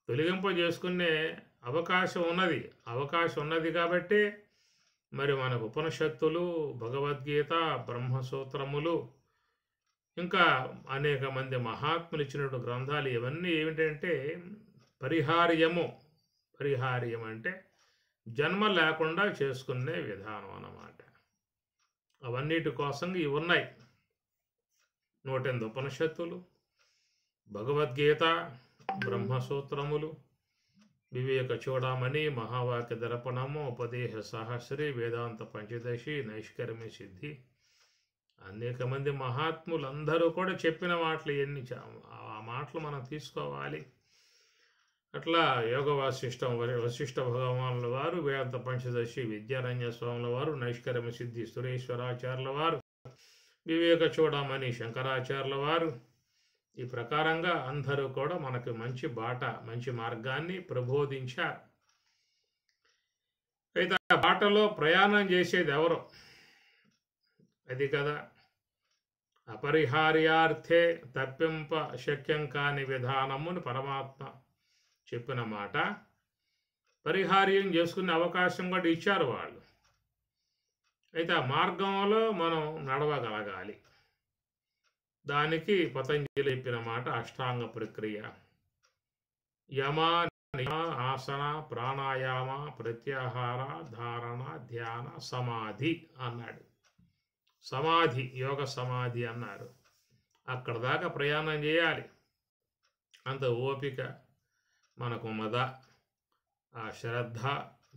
S1: తొలగింప చేసుకునే అవకాశం ఉన్నది కాబట్టి మరి మనకు ఉపనిషత్తులు, భగవద్గీత, బ్రహ్మసూత్రములు, ఇంకా అనేక మంది మహాత్ములు ఇచ్చినటువంటి గ్రంథాలు ఇవన్నీ ఏమిటంటే పరిహార్యం అంటే జన్మ లేకుండా చేసుకునే విధానం అన్నమాట. అవన్నిటి కోసం ఇవి ఉన్నాయి. 108 ఉపనిషత్తులు, భగవద్గీత, బ్రహ్మసూత్రములు, వివేక చూడమని, మహావాక్య దర్పణము, ఉపదేశ సహస్రి, వేదాంత పంచదశి, నైష్కర్మ్య సిద్ధి, అనేక మంది మహాత్ములు అందరూ కూడా చెప్పిన మాటలు ఎన్ని, ఆ మాటలు మనం తీసుకోవాలి. అట్లా యోగ వశిష్ఠ భగవానుల వారు, వేదాంత పంచదశి విద్యారణ్య స్వాముల వారు, నైష్కర్మ్య సిద్ధి సురేశ్వరాచార్యుల వారు, వివేక చూడమని శంకరాచార్యుల వారు, ఈ ప్రకారంగా అందరూ కూడా మనకు మంచి మంచి మార్గాన్ని ప్రబోధించారు. అయితే ఆ బాటలో ప్రయాణం చేసేది ఎవరు? అది కదా అపరిహార్యార్థే తప్పింప శక్యం కాని విధానముని పరమాత్మ చెప్పిన మాట. పరిహార్యం చేసుకునే అవకాశం కూడా ఇచ్చారు వాళ్ళు. అయితే ఆ మార్గంలో మనం నడవగలగాలి. దానికి పతంజలి చెప్పిన మాట అష్టాంగ ప్రక్రియ. యమ, నియమ, ఆసన, ప్రాణాయామ, ప్రత్యాహార, ధారణ, ధ్యాన, సమాధి అన్నాడు. సమాధి, యోగ సమాధి అన్నారు. అక్కడ దాకా ప్రయాణం చేయాలి. అంత ఓపిక మనకున్నదా? ఆ శ్రద్ధ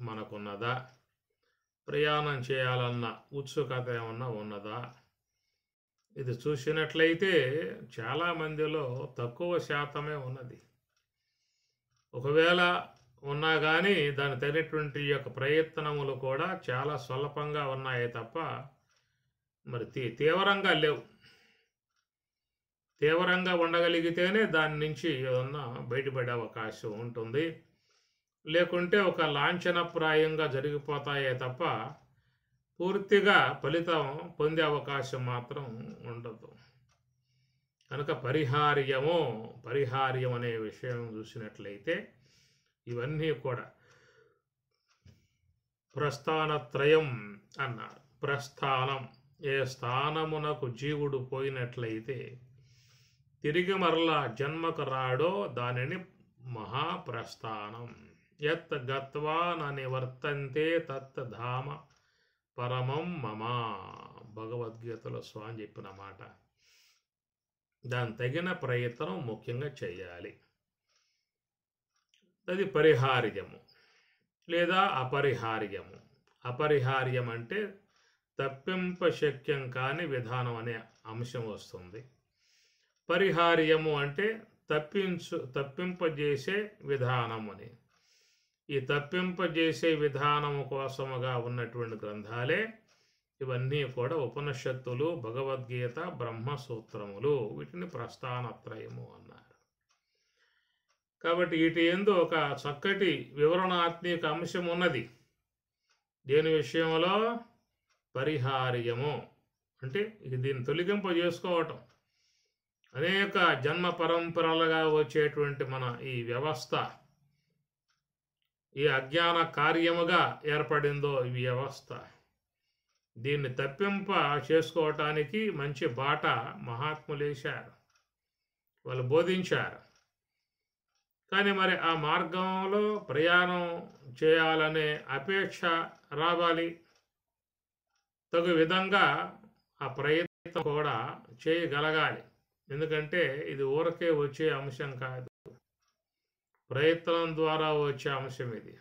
S1: మనకున్నదా? ప్రయాణం చేయాలన్న ఉత్సుకత ఏమన్నా ఉన్నదా? ఇది చూసినట్లయితే చాలామందిలో తక్కువ శాతమే ఉన్నది. ఒకవేళ ఉన్నా కానీ దాని తగినటువంటి యొక్క ప్రయత్నములు కూడా చాలా స్వల్పంగా ఉన్నాయే తప్ప మరి తీవ్రంగా లేవు. తీవ్రంగా ఉండగలిగితేనే దాని నుంచి ఏదన్నా బయటపడే అవకాశం ఉంటుంది. లేకుంటే ఒక లాంఛనప్రాయంగా జరిగిపోతాయే తప్ప పూర్తిగా ఫలితం పొందే అవకాశం మాత్రం ఉండదు. కనుక పరిహార్యం అనే విషయం చూసినట్లయితే ఇవన్నీ కూడా ప్రస్థానత్రయం అన్నారు. ప్రస్థానం, ఏ స్థానమునకు జీవుడు పోయినట్లయితే తిరిగి మరలా జన్మకు రాడో దానిని మహాప్రస్థానం. యత్ గత్వా న నివర్తంతే తత్ ధామ పరమం మమ. భగవద్గీతలో స్వామి చెప్పిన మాట. దాని తగిన ప్రయత్నం ముఖ్యంగా చేయాలి. అది పరిహార్యము లేదా అపరిహార్యము. అపరిహార్యం అంటే తప్పింప శక్యం కాని విధానం అనే అంశం వస్తుంది. పరిహార్యము అంటే తప్పింపజేసే విధానం అని. ఈ తప్పింపజేసే విధానము కోసముగా ఉన్నటువంటి గ్రంథాలే ఇవన్నీ కూడా ఉపనిషత్తులు, భగవద్గీత, బ్రహ్మసూత్రములు. వీటిని ప్రస్థానత్రయము అన్నారు. కాబట్టి వీటి యందు ఒక చక్కటి వివరణాత్మక అంశం ఉన్నది. దేని విషయంలో? పరిహార్యము అంటే దీన్ని తొలగింపజేసుకోవటం. అనేక జన్మ పరంపరలుగా వచ్చేటువంటి మన ఈ వ్యవస్థ ఈ అజ్ఞాన కార్యముగా ఏర్పడిందో ఈ వ్యవస్థ, దీన్ని తప్పింప చేసుకోవటానికి మంచి బాట మహాత్ములేశారు, వాళ్ళు బోధించారు. కానీ మరి ఆ మార్గంలో ప్రయాణం చేయాలనే అపేక్ష రావాలి. తగు విధంగా ఆ ప్రయత్నం కూడా చేయగలగాలి. ఎందుకంటే ఇది ఊరకే వచ్చే అంశం కాదు, ప్రయత్నం ద్వారా వచ్చే అంశం ఇది.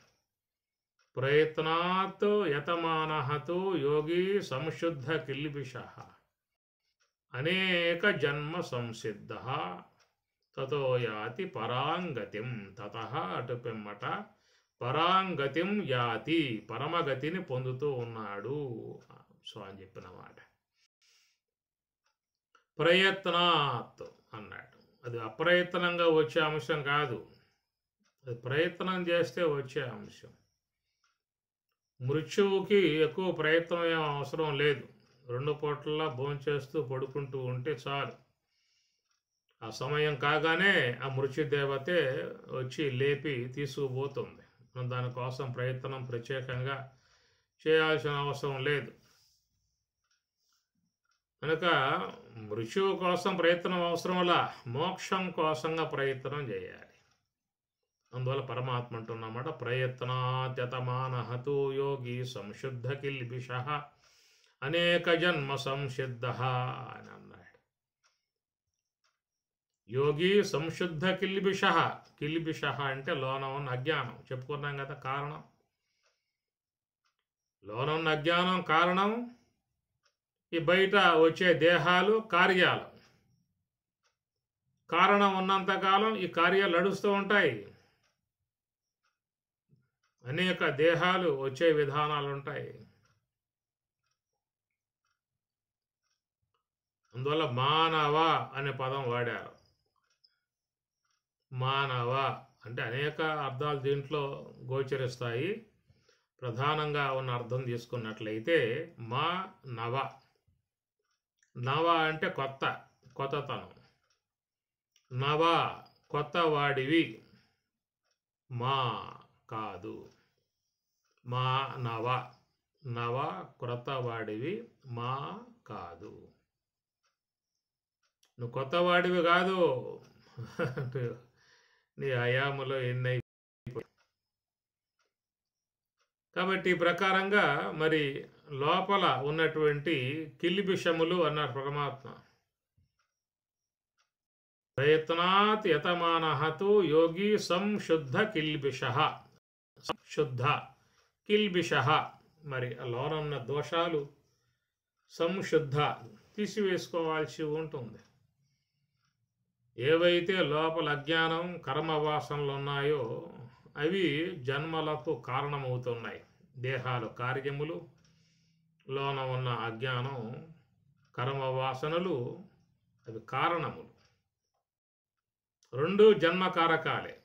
S1: ప్రయత్నాత్ యతమానహతు యోగి సంశుద్ధ కిల్బిషః అనేక జన్మ సంసిద్ధ తతో యాతి పరాంగతిం. తతః అటు పిమ్మట పరాంగతిం యాతి, పరమగతిని పొందుతూ ఉన్నాడు. సో అని చెప్పిన మాట. ప్రయత్నాత్ అన్నాడు. అది అప్రయత్నంగా వచ్చే అంశం కాదు, అది ప్రయత్నం చేస్తే వచ్చే అంశం. మృత్యువుకి ఎక్కువ ప్రయత్నం ఏం అవసరం లేదు. 2 పూటలా భోంచేస్తూ పడుకుంటూ ఉంటే చాలు. ఆ సమయం కాగానే ఆ మృత్యుదేవతే వచ్చి లేపి తీసుకుపోతుంది. మనం దానికోసం ప్రయత్నం ప్రత్యేకంగా చేయాల్సిన అవసరం లేదు. కనుక మృత్యువు కోసం ప్రయత్నం అవసరంలా, మోక్షం కోసంగా ప్రయత్నం చేయాలి. అందువల్ల పరమాత్మ అంటున్నమాట, ప్రయత్నాత్యతమానహతు యోగి సంశుద్ధ కిల్బిషః అనేక జన్మ సంసిద్ధ అని అన్నాడు. యోగి సంశుద్ధ కిల్బిషః. కిల్బిషః అంటే లోన ఉన్న అజ్ఞానం. చెప్పుకున్నాం కదా కారణం. లోన ఉన్న అజ్ఞానం కారణం. ఈ బయట వచ్చే దేహాలు, కార్యాలు. కారణం ఉన్నంతకాలం ఈ కార్యాలు నడుస్తూ ఉంటాయి. అనేక దేహాలు వచ్చే విధానాలు ఉంటాయి. అందువల్ల మానవ అనే పదం వాడారు. మానవ అంటే అనేక అర్థాలు దీంట్లో గోచరిస్తాయి. ప్రధానంగా ఉన్న అర్థం తీసుకున్నట్లయితే మా నవ. నవ అంటే కొత్త, కొత్తతనం. నవ కొత్త వాడివి, మా కాదు. మా నవ, నవ క్రొత్త వాడివి, మా కాదు. నువ్వు కొత్త వాడివి కాదు, నీ హయాములో ఎన్నై. కాబట్టి ఈ ప్రకారంగా మరి లోపల ఉన్నటువంటి కిల్బిషములు అన్నారు పరమాత్మ. ప్రయత్నాత్ యతమానహతు యోగి సంశుద్ధ కిల్బిషః. శుద్ధ కిల్బిషః మరి లోనున్న దోషాలు సంశుద్ధ తీసివేసుకోవాల్సి ఉంటుంది. ఏవైతే లోపల అజ్ఞానం, కర్మవాసనలు ఉన్నాయో అవి జన్మలకు కారణమవుతున్నాయి. దేహాలు కార్యములు, లోన ఉన్న అజ్ఞానం, కర్మవాసనలు అవి కారణములు. 2 జన్మకారకాలే.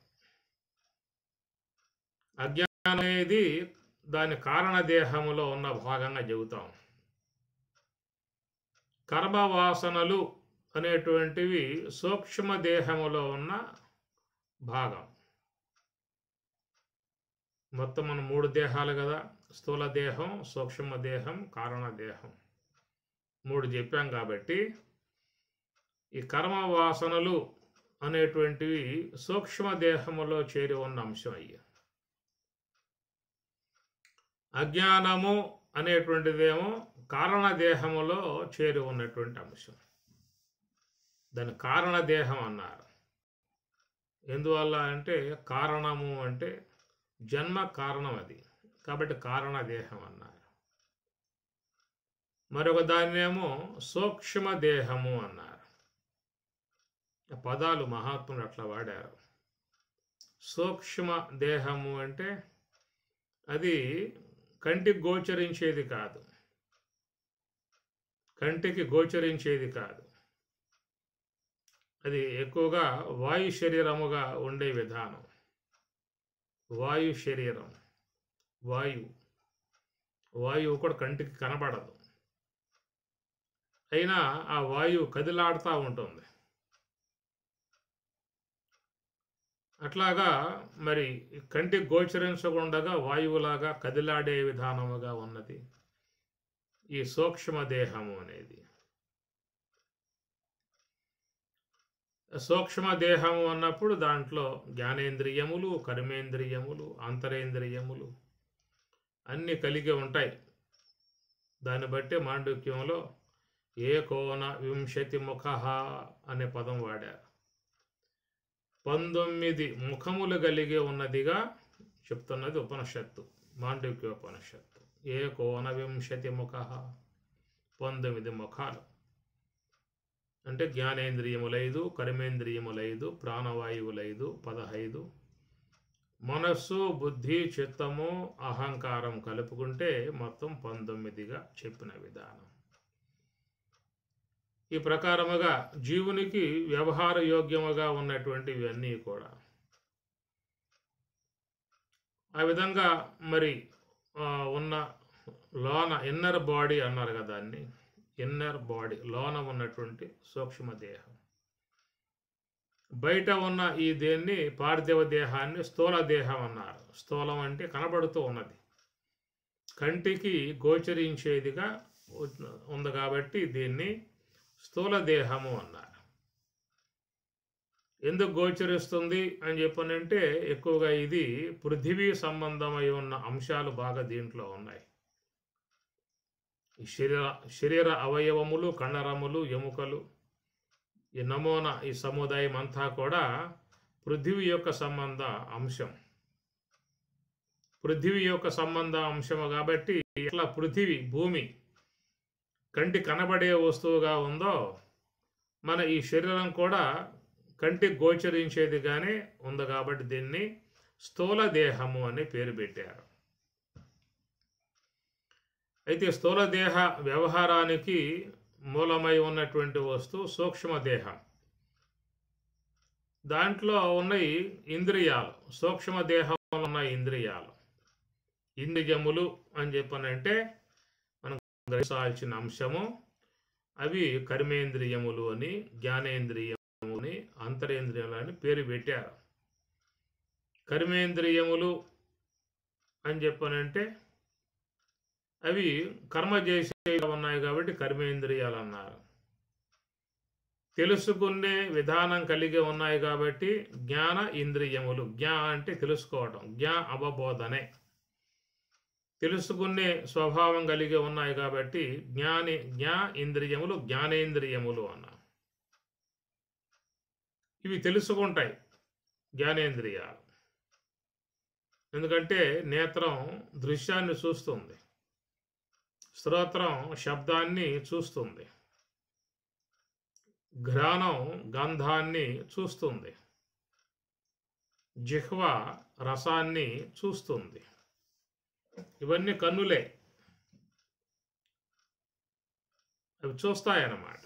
S1: అజ్ఞానం అనేది దాని కారణదేహములో ఉన్న భాగంగా చెబుతాం. కర్మవాసనలు అనేటువంటివి సూక్ష్మ దేహములో ఉన్న భాగం. మొత్తం మనం 3 దేహాలు కదా, స్థూల దేహం, సూక్ష్మ దేహం, కారణదేహం 3 చెప్పాం. కాబట్టి ఈ కర్మవాసనలు అనేటువంటివి సూక్ష్మ దేహములో చేరి ఉన్న అంశం అయ్యా. అజ్ఞానము అనేటువంటిదేమో కారణదేహములో చేరి ఉన్నటువంటి అంశం. దాని కారణదేహం అన్నారు. ఎందువల్ల అంటే కారణము అంటే జన్మ కారణం అది, కాబట్టి కారణదేహం అన్నారు. మరొక దాన్నేమో సూక్ష్మ దేహము అన్నారు. పదాలు మహాత్ములు అట్లా వాడారు. సూక్ష్మ దేహము అంటే అది కంటికి గోచరించేది కాదు, కంటికి గోచరించేది కాదు. అది ఎక్కువగా వాయు శరీరముగా ఉండే విధానం. వాయు శరీరం, వాయువు కూడా కంటికి కనబడదు, అయినా ఆ వాయువు కదిలాడుతూ ఉంటుంది. అట్లాగా మరి కంటికి గోచరించకుండా వాయువులాగా కదిలాడే విధానముగా ఉన్నది ఈ సూక్ష్మదేహము అనేది. సూక్ష్మదేహము అన్నప్పుడు దాంట్లో జ్ఞానేంద్రియములు, కర్మేంద్రియములు, అంతరేంద్రియములు అన్నీ కలిగి ఉంటాయి. దాన్ని బట్టి మాండూక్యంలో ఏకోన వింశతి ముఖ అనే పదం వాడారు. 19 ముఖములు కలిగి ఉన్నదిగా చెప్తున్నది ఉపనిషత్తు, మాండూక్యోపనిషత్తు. ఏకోన వింశతి ముఖ, 19 ముఖాలు అంటే జ్ఞానేంద్రియములైదు, కర్మేంద్రియములైదు, ప్రాణవాయువులైదు, 15. మనస్సు, బుద్ధి, చిత్తము, అహంకారం కలుపుకుంటే మొత్తం 19గా చెప్పిన విధానం. ఈ ప్రకారముగా జీవునికి వ్యవహార యోగ్యముగా ఉన్నటువంటివి అన్నీ కూడా ఆ విధంగా మరి ఉన్న లోన ఇన్నర్ బాడీ అన్నారు కదా, దాన్ని ఇన్నర్ బాడీ, లోన ఉన్నటువంటి సూక్ష్మదేహం. బయట ఉన్న ఈ దేన్ని పార్థివ దేహాన్ని స్థూల దేహం అన్నారు. స్థూలం అంటే కనబడుతూ ఉన్నది, కంటికి గోచరించేదిగా ఉంది కాబట్టి దీన్ని స్థూల దేహము అన్నారు. ఎందుకు గోచరిస్తుంది అని చెప్పనంటే ఎక్కువగా ఇది పృథివీ సంబంధమై ఉన్న అంశాలు బాగా దీంట్లో ఉన్నాయి. ఈ శరీర అవయవములు, కండరములు, ఎముకలు, ఈ నమూనా, ఈ సముదాయం అంతా కూడా పృథివీ యొక్క సంబంధ అంశం. పృథివీ యొక్క సంబంధ అంశము కాబట్టి ఇట్లా పృథివీ, భూమి కంటి కనబడే వస్తువుగా ఉందో మన ఈ శరీరం కూడా కంటికి గోచరించేదిగానే ఉంది కాబట్టి దీన్ని స్థూల దేహము అని పేరు పెట్టారు. అయితే స్థూల దేహ వ్యవహారానికి మూలమై ఉన్నటువంటి వస్తువు సూక్ష్మదేహం. దాంట్లో ఉన్నాయి ఇంద్రియాలు, సూక్ష్మదేహంలో ఉన్న ఇంద్రియాలు. ఇంద్రియములు అని చెప్పనంటే మనం గ్రహించాల్సిన అంశము. అవి కర్మేంద్రియములు అని, జ్ఞానేంద్రియము అని, అంతరేంద్రియములు అని పేరు పెట్టారు. కర్మేంద్రియములు అని చెప్పనంటే అవి కర్మ చేసే ఉన్నాయి కాబట్టి కర్మేంద్రియాలు అన్నారు. తెలుసుకునే విధానం కలిగి ఉన్నాయి కాబట్టి జ్ఞాన ఇంద్రియములు. జ్ఞా అంటే తెలుసుకోవటం, జ్ఞా అవబోధనే. తెలుసుకునే స్వభావం కలిగి ఉన్నాయి కాబట్టి జ్ఞా ఇంద్రియములు, జ్ఞానేంద్రియములు అన్నారు. ఇవి తెలుసుకుంటాయి జ్ఞానేంద్రియాలు. ఎందుకంటే నేత్రం దృశ్యాన్ని చూస్తుంది, శ్రోత్రం శబ్దాన్ని చూస్తుంది, ఘ్రాణం గంధాన్ని చూస్తుంది, జిహ్వ రసాన్ని చూస్తుంది. ఇవన్నీ కన్నులే, అవి చూస్తాయన్నమాట.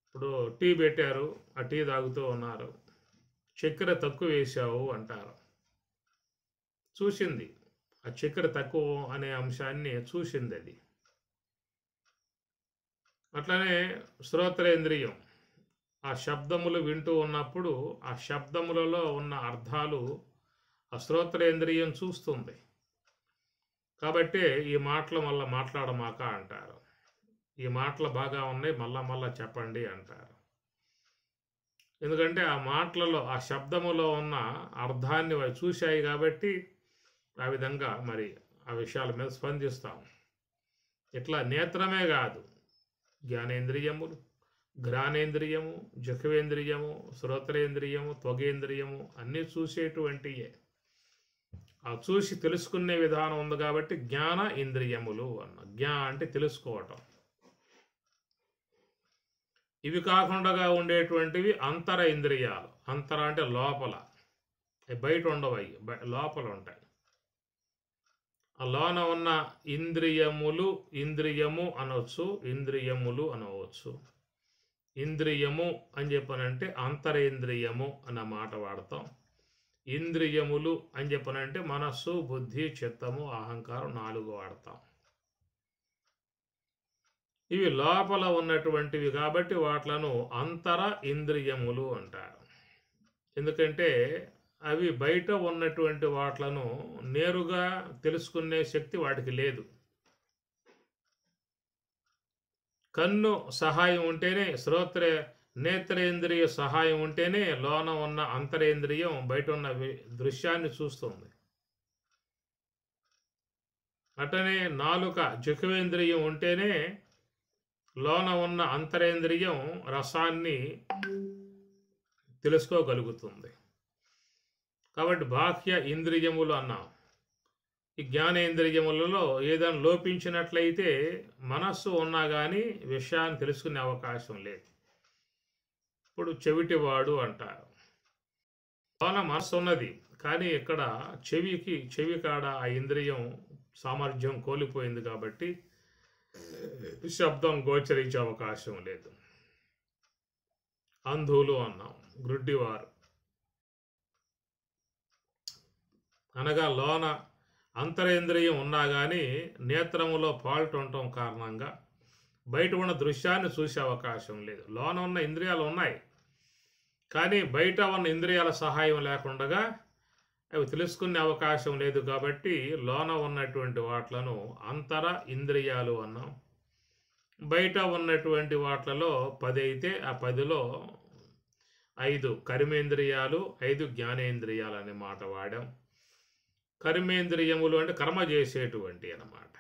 S1: ఇప్పుడు టీ పెట్టారు, ఆ టీ తాగుతూ ఉన్నారు, చక్కెర తక్కువ వేసావు అంటారు. చూసింది, ఆ చక్కెర తక్కువ అనే అంశాన్ని చూసింది అది. అట్లనే శ్రోత్రేంద్రియం ఆ శబ్దములు వింటూ ఉన్నప్పుడు ఆ శబ్దములలో ఉన్న అర్థాలు ఆ శ్రోత్రేంద్రియం చూస్తుంది. కాబట్టి ఈ మాటలు మళ్ళా మాట్లాడమాక అంటారు, ఈ మాటలు బాగా ఉన్నాయి మళ్ళా చెప్పండి అంటారు. ఎందుకంటే ఆ మాటలలో ఆ శబ్దములో ఉన్న అర్థాన్ని అవి చూశాయి కాబట్టి ఆ విధంగా మరి ఆ విషయాల మీద స్పందిస్తాం. ఇట్లా నేత్రమే కాదు, జ్ఞానేంద్రియములు, ఘ్రాణేంద్రియము, జిహ్వేంద్రియము, శ్రోత్రేంద్రియము, త్వగేంద్రియము అన్నీ చూసేటువంటియే. ఆ చూసి తెలుసుకునే విధానం ఉంది కాబట్టి జ్ఞాన ఇంద్రియములు అన్న. జ్ఞా అంటే తెలుసుకోవటం. ఇవి కాకుండా ఉండేటువంటివి అంతర ఇంద్రియాలు. అంతర అంటే లోపల, బయట ఉండవు, అవి లోపల ఉంటాయి. ఆ లోన ఉన్న ఇంద్రియములు, ఇంద్రియము అనవచ్చు, ఇంద్రియములు అనవచ్చు. ఇంద్రియము అని చెప్పనంటే అంతరేంద్రియము అన్న మాట వాడతాం. ఇంద్రియములు అని చెప్పనంటే మనస్సు, బుద్ధి, చిత్తము, అహంకారం 4 వాడతాం. ఇవి లోపల ఉన్నటువంటివి కాబట్టి వాట్లను అంతర ఇంద్రియములు అంటారు. ఎందుకంటే అవి బయట ఉన్నటువంటి వాట్లను నేరుగా తెలుసుకునే శక్తి వాటికి లేదు. కన్ను సహాయం ఉంటేనే, నేత్రేంద్రియ సహాయం ఉంటేనే లోన ఉన్న అంతరేంద్రియం బయట ఉన్న దృశ్యాన్ని చూస్తుంది. అటనే నాలుక జిహ్వేంద్రియం ఉంటేనే లోన ఉన్న అంతరేంద్రియం రసాన్ని తెలుసుకోగలుగుతుంది. కాబట్టి బాహ్య ఇంద్రియములు అన్నాం. ఈ జ్ఞానేంద్రియములలో ఏదైనా లోపించినట్లయితే మనస్సు ఉన్నా కానీ విషయాన్ని తెలుసుకునే అవకాశం లేదు. ఇప్పుడు చెవిటివాడు అంటారు. లోన మనస్సు ఉన్నది కానీ ఇక్కడ చెవి కాడ ఆ ఇంద్రియం సామర్థ్యం కోల్పోయింది కాబట్టి శబ్దం గోచరించే అవకాశం లేదు. అంధులు అన్నాం, గ్రుడ్డివారు అనగా లోన అంతరేంద్రియం ఉన్నా కానీ నేత్రములో ఫాల్ట్ ఉండటం కారణంగా బయట ఉన్న దృశ్యాన్ని చూసే అవకాశం లేదు. లోన ఉన్న ఇంద్రియాలు ఉన్నాయి కానీ బయట ఉన్న ఇంద్రియాల సహాయం లేకుండా అవి తెలుసుకునే అవకాశం లేదు. కాబట్టి లోన ఉన్నటువంటి వాట్లను అంతర ఇంద్రియాలు అన్నాం. బయట ఉన్నటువంటి వాట్లలో 10 అయితే ఆ 10లో 5 కర్మేంద్రియాలు, 5 జ్ఞానేంద్రియాలు అనే మాట వాడాం. కర్మేంద్రియములు అంటే కర్మ చేసేటువంటి అన్నమాట.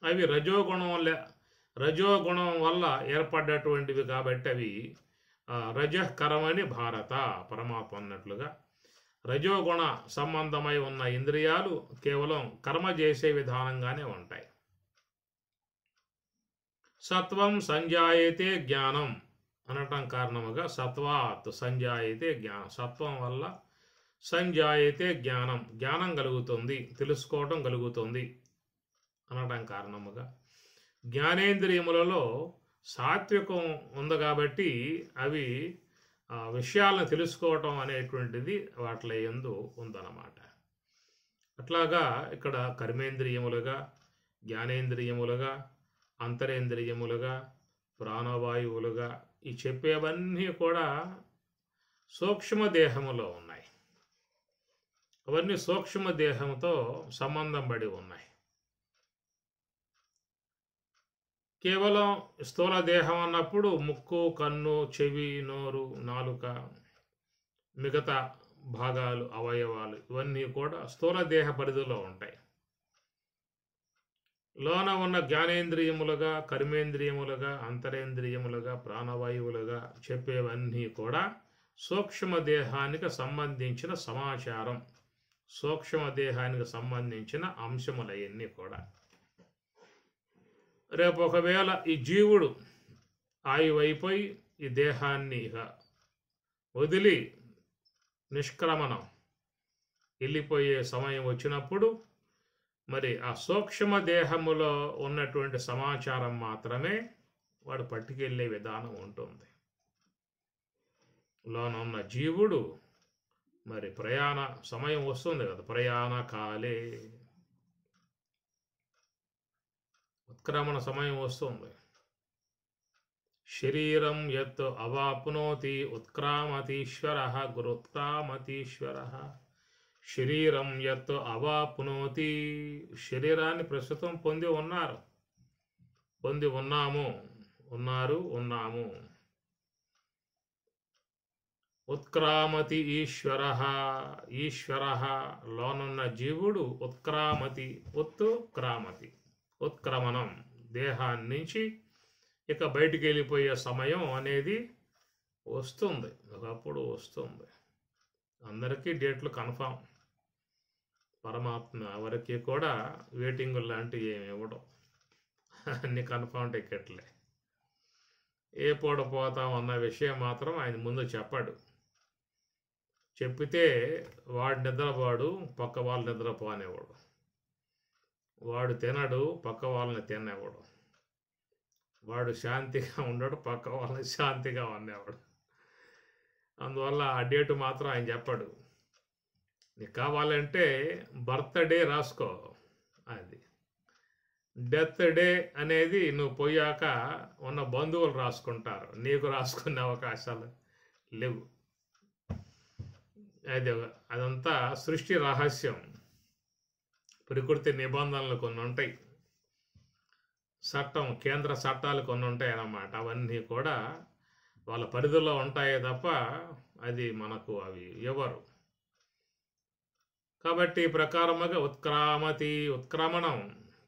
S1: అవి రజోగుణం వల్ల ఏర్పడ్డటువంటివి కాబట్టి అవి రజకరమని భారత పరమాత్మ అన్నట్లుగా రజోగుణ సంబంధమై ఉన్న ఇంద్రియాలు కేవలం కర్మ చేసే విధానంగానే ఉంటాయి. సత్వం సంజాయతే జ్ఞానం అనటం కారణముగా సత్వాత్ సంజాయతే జ్ఞానం, సత్వం వల్ల సంజాయతే జ్ఞానం, జ్ఞానం కలుగుతుంది, తెలుసుకోవటం కలుగుతుంది అనటం కారణముగా జ్ఞానేంద్రియములలో సాత్వికం ఉంది కాబట్టి అవి విషయాలను తెలుసుకోవటం అనేటువంటిది వాటిలో యందు ఉందన్నమాట. అట్లాగా ఇక్కడ కర్మేంద్రియములుగా, జ్ఞానేంద్రియములుగా, అంతరేంద్రియములుగా, ప్రాణవాయువులుగా ఈ చెప్పేవన్నీ కూడా సూక్ష్మదేహములో ఉన్నాయి. అవన్నీ సూక్ష్మదేహంతో సంబంధం పడి ఉన్నాయి. కేవలం స్థూల దేహం అన్నప్పుడు ముక్కు, కన్ను, చెవి, నోరు, నాలుక, మిగతా భాగాలు, అవయవాలు ఇవన్నీ కూడా స్థూల దేహ పరిధిలో ఉంటాయి. లోన ఉన్న జ్ఞానేంద్రియములుగా, కర్మేంద్రియములుగా, అంతరేంద్రియములుగా, ప్రాణవాయువులుగా చెప్పేవన్నీ కూడా సూక్ష్మదేహానికి సంబంధించిన సమాచారం, సూక్ష్మదేహానికి సంబంధించిన అంశములన్నీ కూడా. రేపు ఒకవేళ ఈ జీవుడు ఆయువైపోయి ఈ దేహాన్ని వదిలి నిష్క్రమణం వెళ్ళిపోయే సమయం వచ్చినప్పుడు మరి ఆ సూక్ష్మ దేహములో ఉన్నటువంటి సమాచారం మాత్రమే వాడు పట్టుకెళ్ళే విధానం ఉంటుంది. లోన ఉన్న జీవుడు మరి ప్రయాణ సమయం వస్తుంది కదా, ప్రయాణ కాలే ఉత్క్రమణ సమయం వస్తుంది. శరీరం యత్ అవాప్నోతి ఉత్క్రామతీశ్వర, గురుత్క్రామతీశ్వర. శరీరం యత్ అవాప్నోతి, శరీరాన్ని ప్రస్తుతం పొంది ఉన్నాము. ఉత్క్రామతి ఈశ్వర, లోనున్న జీవుడు ఉత్క్రామతి, ఉత్క్రమణం దేహాన్ని నుంచి ఇక బయటికి వెళ్ళిపోయే సమయం అనేది వస్తుంది, ఒకప్పుడు వస్తుంది. అందరికీ డేట్లు కన్ఫామ్. పరమాత్మ ఎవరికి కూడా వెయిటింగ్ లాంటివి ఏమి ఇవ్వడం, అన్ని కన్ఫామ్ టికెట్లే. ఏ పూట పోతాం అన్న విషయం మాత్రం ఆయన ముందు చెప్పాడు. చెప్పితే వాడు నిద్రపోడు, పక్క వాళ్ళు నిద్రపోనేవాడు. వాడు తినడు, పక్క వాళ్ళని తినేవాడు. వాడు శాంతిగా ఉండడు, పక్క వాళ్ళని శాంతిగా ఉండేవాడు. అందువల్ల ఆ డేటు మాత్రం ఆయన చెప్పాడు. నీకు కావాలంటే బర్త్డే రాసుకో, అది డెత్ డే అనేది నువ్వు పోయాక ఉన్న బంధువులు రాసుకుంటారు, నీకు రాసుకునే అవకాశాలు లేవు. అదంతా సృష్టి రహస్యం. ప్రకృతి నిబంధనలు కొన్ని ఉంటాయి, కేంద్ర చట్టాలు కొన్ని ఉంటాయి అన్నమాట. అవన్నీ కూడా వాళ్ళ పరిధిలో ఉంటాయే తప్ప అది మనకు అవి ఎవరు. కాబట్టి ఈ ప్రకారముగా ఉత్క్రమణం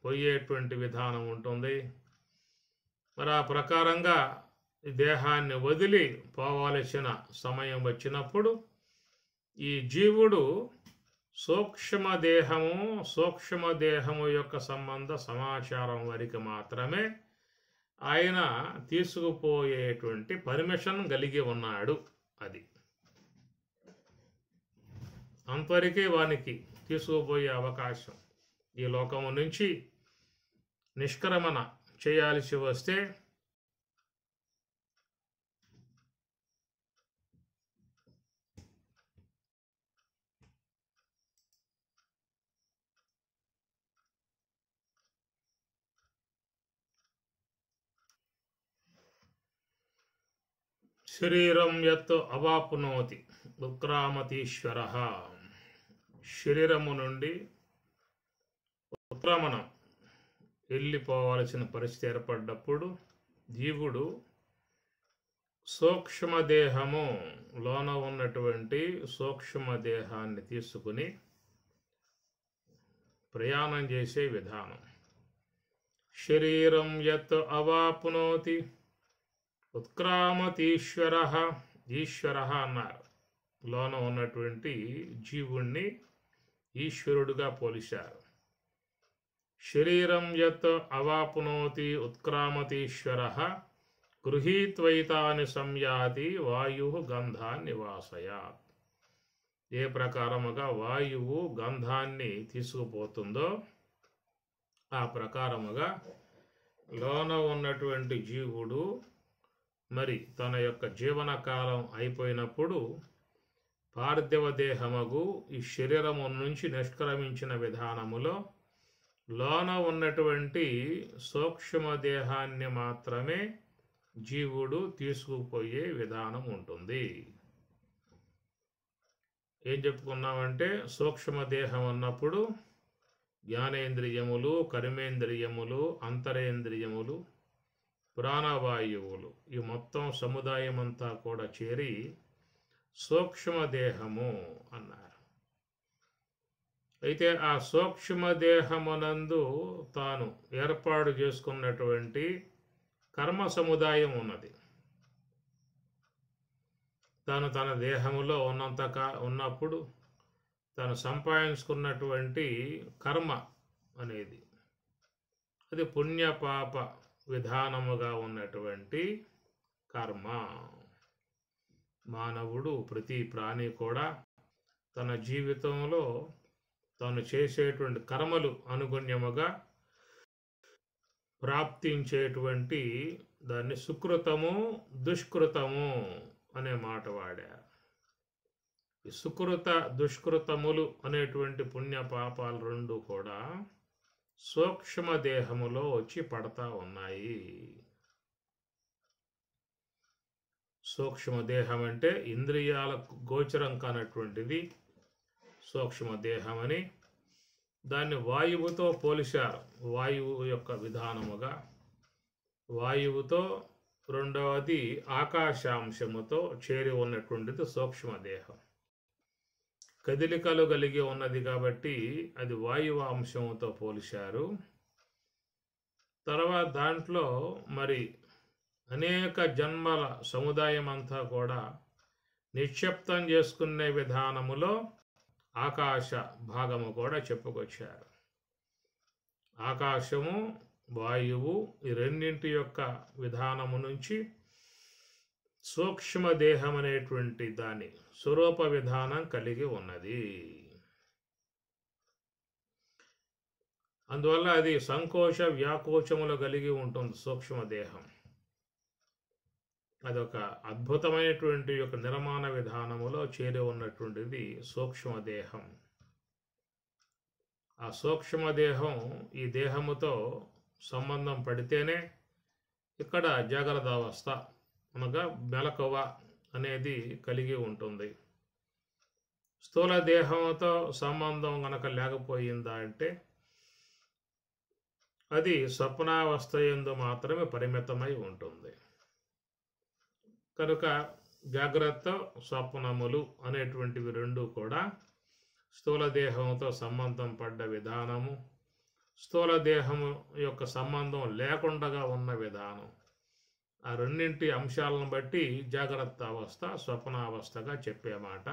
S1: పోయేటువంటి విధానం ఉంటుంది. మరి ఆ ప్రకారంగా దేహాన్ని వదిలి పోవాల్సిన సమయం వచ్చినప్పుడు ఈ జీవుడు సూక్ష్మదేహము యొక్క సంబంధ సమాచారం వరకు మాత్రమే ఆయన తీసుకుపోయేటువంటి పర్మిషన్ కలిగి ఉన్నాడు. అది అంతవరకే వానికి తీసుకుపోయే అవకాశం. ఈ లోకము నుంచి నిష్క్రమణ చేయాల్సి వస్తే శరీరం యత్ అవాప్నోతి ఉత్క్రామతీశ్వర. శరీరము నుండి ఉత్క్రమణం వెళ్ళిపోవాల్సిన పరిస్థితి ఏర్పడ్డప్పుడు జీవుడు సూక్ష్మదేహము లోన ఉన్నటువంటి సూక్ష్మదేహాన్ని తీసుకుని ప్రయాణం చేసే విధానం. శరీరం యత్ అవాప్నోతి ఉత్క్రామతీశ్వర. ఈశ్వర అన్నారు. లోన ఉన్నటువంటి జీవుణ్ణి ఈశ్వరుడుగా పోలిశారు. శరీరం యత్ అవాప్నోతి ఉత్క్రామతీశ్వర గృహీత్వైతాని సంయాతి వాయు గంధాన్ని నివాసయాత్. ఏ ప్రకారముగా వాయువు గంధాన్ని తీసుకుపోతుందో ఆ ప్రకారముగా లోన ఉన్నటువంటి జీవుడు మరి తన యొక్క జీవనకాలం అయిపోయినప్పుడు పార్థివ దేహముగు ఈ శరీరము నుంచి నిష్క్రమించిన విధానములో లోన ఉన్నటువంటి సూక్ష్మదేహాన్ని మాత్రమే జీవుడు తీసుకుపోయే విధానం ఉంటుంది. ఏం చెప్పుకున్నామంటే సూక్ష్మదేహం అన్నప్పుడు జ్ఞానేంద్రియములు, కర్మేంద్రియములు, అంతరేంద్రియములు, ప్రాణవాయువులు ఈ మొత్తం సముదాయం అంతా కూడా చేరి సూక్ష్మదేహము అన్నారు. అయితే ఆ సూక్ష్మదేహమునందు తాను ఏర్పాటు చేసుకున్నటువంటి కర్మ సముదాయం ఉన్నది. తాను తన దేహములో ఉన్నప్పుడు తాను సంపాదించుకున్నటువంటి కర్మ అనేది అది పుణ్యపాప విధానముగా ఉన్నటువంటి కర్మ. మానవుడు ప్రతి ప్రాణి కూడా తన జీవితంలో తాను చేసేటువంటి కర్మలు అనుగుణ్యముగా ప్రాప్తించేటువంటి దాన్ని సుకృతము, దుష్కృతము అనే మాట వాడారు. ఈ సుకృత దుష్కృతములు అనేటువంటి పుణ్య పాపాలు రెండు కూడా సూక్ష్మదేహములో వచ్చి పడతా ఉన్నాయి. సూక్ష్మదేహం అంటే ఇంద్రియాలకు గోచరం కానటువంటిది సూక్ష్మదేహం అని. దాన్ని వాయువుతో పోలిశారు. వాయువు యొక్క విధానముగా వాయువుతో రెండవది ఆకాశాంశముతో చేరి ఉన్నటువంటిది సూక్ష్మదేహం. కదలికలు కలిగి ఉన్నది కాబట్టి అది వాయువు అంశముతో పోలిశారు. తర్వాత దాంట్లో మరి అనేక జన్మల సముదాయం అంతా కూడా నిక్షిప్తం చేసుకునే విధానములో ఆకాశ భాగము కూడా చెప్పుకొచ్చారు. ఆకాశము, వాయువు ఈ రెండింటి యొక్క విధానము నుంచి సూక్ష్మదేహం అనేటువంటి దాని స్వరూప విధానం కలిగి ఉన్నది. అందువల్ల అది సంకోచ వ్యాకోచములు కలిగి ఉంటుంది. సూక్ష్మదేహం అదొక అద్భుతమైనటువంటి యొక్క నిర్మాణ విధానములో చేరి ఉన్నటువంటిది సూక్ష్మదేహం. ఆ సూక్ష్మదేహం ఈ దేహముతో సంబంధం పడితేనే ఇక్కడ జాగ్రత్త అవస్థ అనగా మెలకువ అనేది కలిగి ఉంటుంది. స్థూల దేహంతో సంబంధం గనక లేకపోయిందా అంటే అది స్వప్నావస్థ యందు మాత్రమే పరిమితమై ఉంటుంది. కనుక జాగ్రత్త స్వప్నములు అనేటువంటివి రెండు కూడా స్థూల దేహంతో సంబంధం పడ్డ విధానము, స్థూల దేహము యొక్క సంబంధం లేకుండా ఉన్న విధానం, ఆ రెండింటి అంశాలను బట్టి జాగ్రత్త అవస్థ స్వప్నావస్థగా చెప్పేమాట.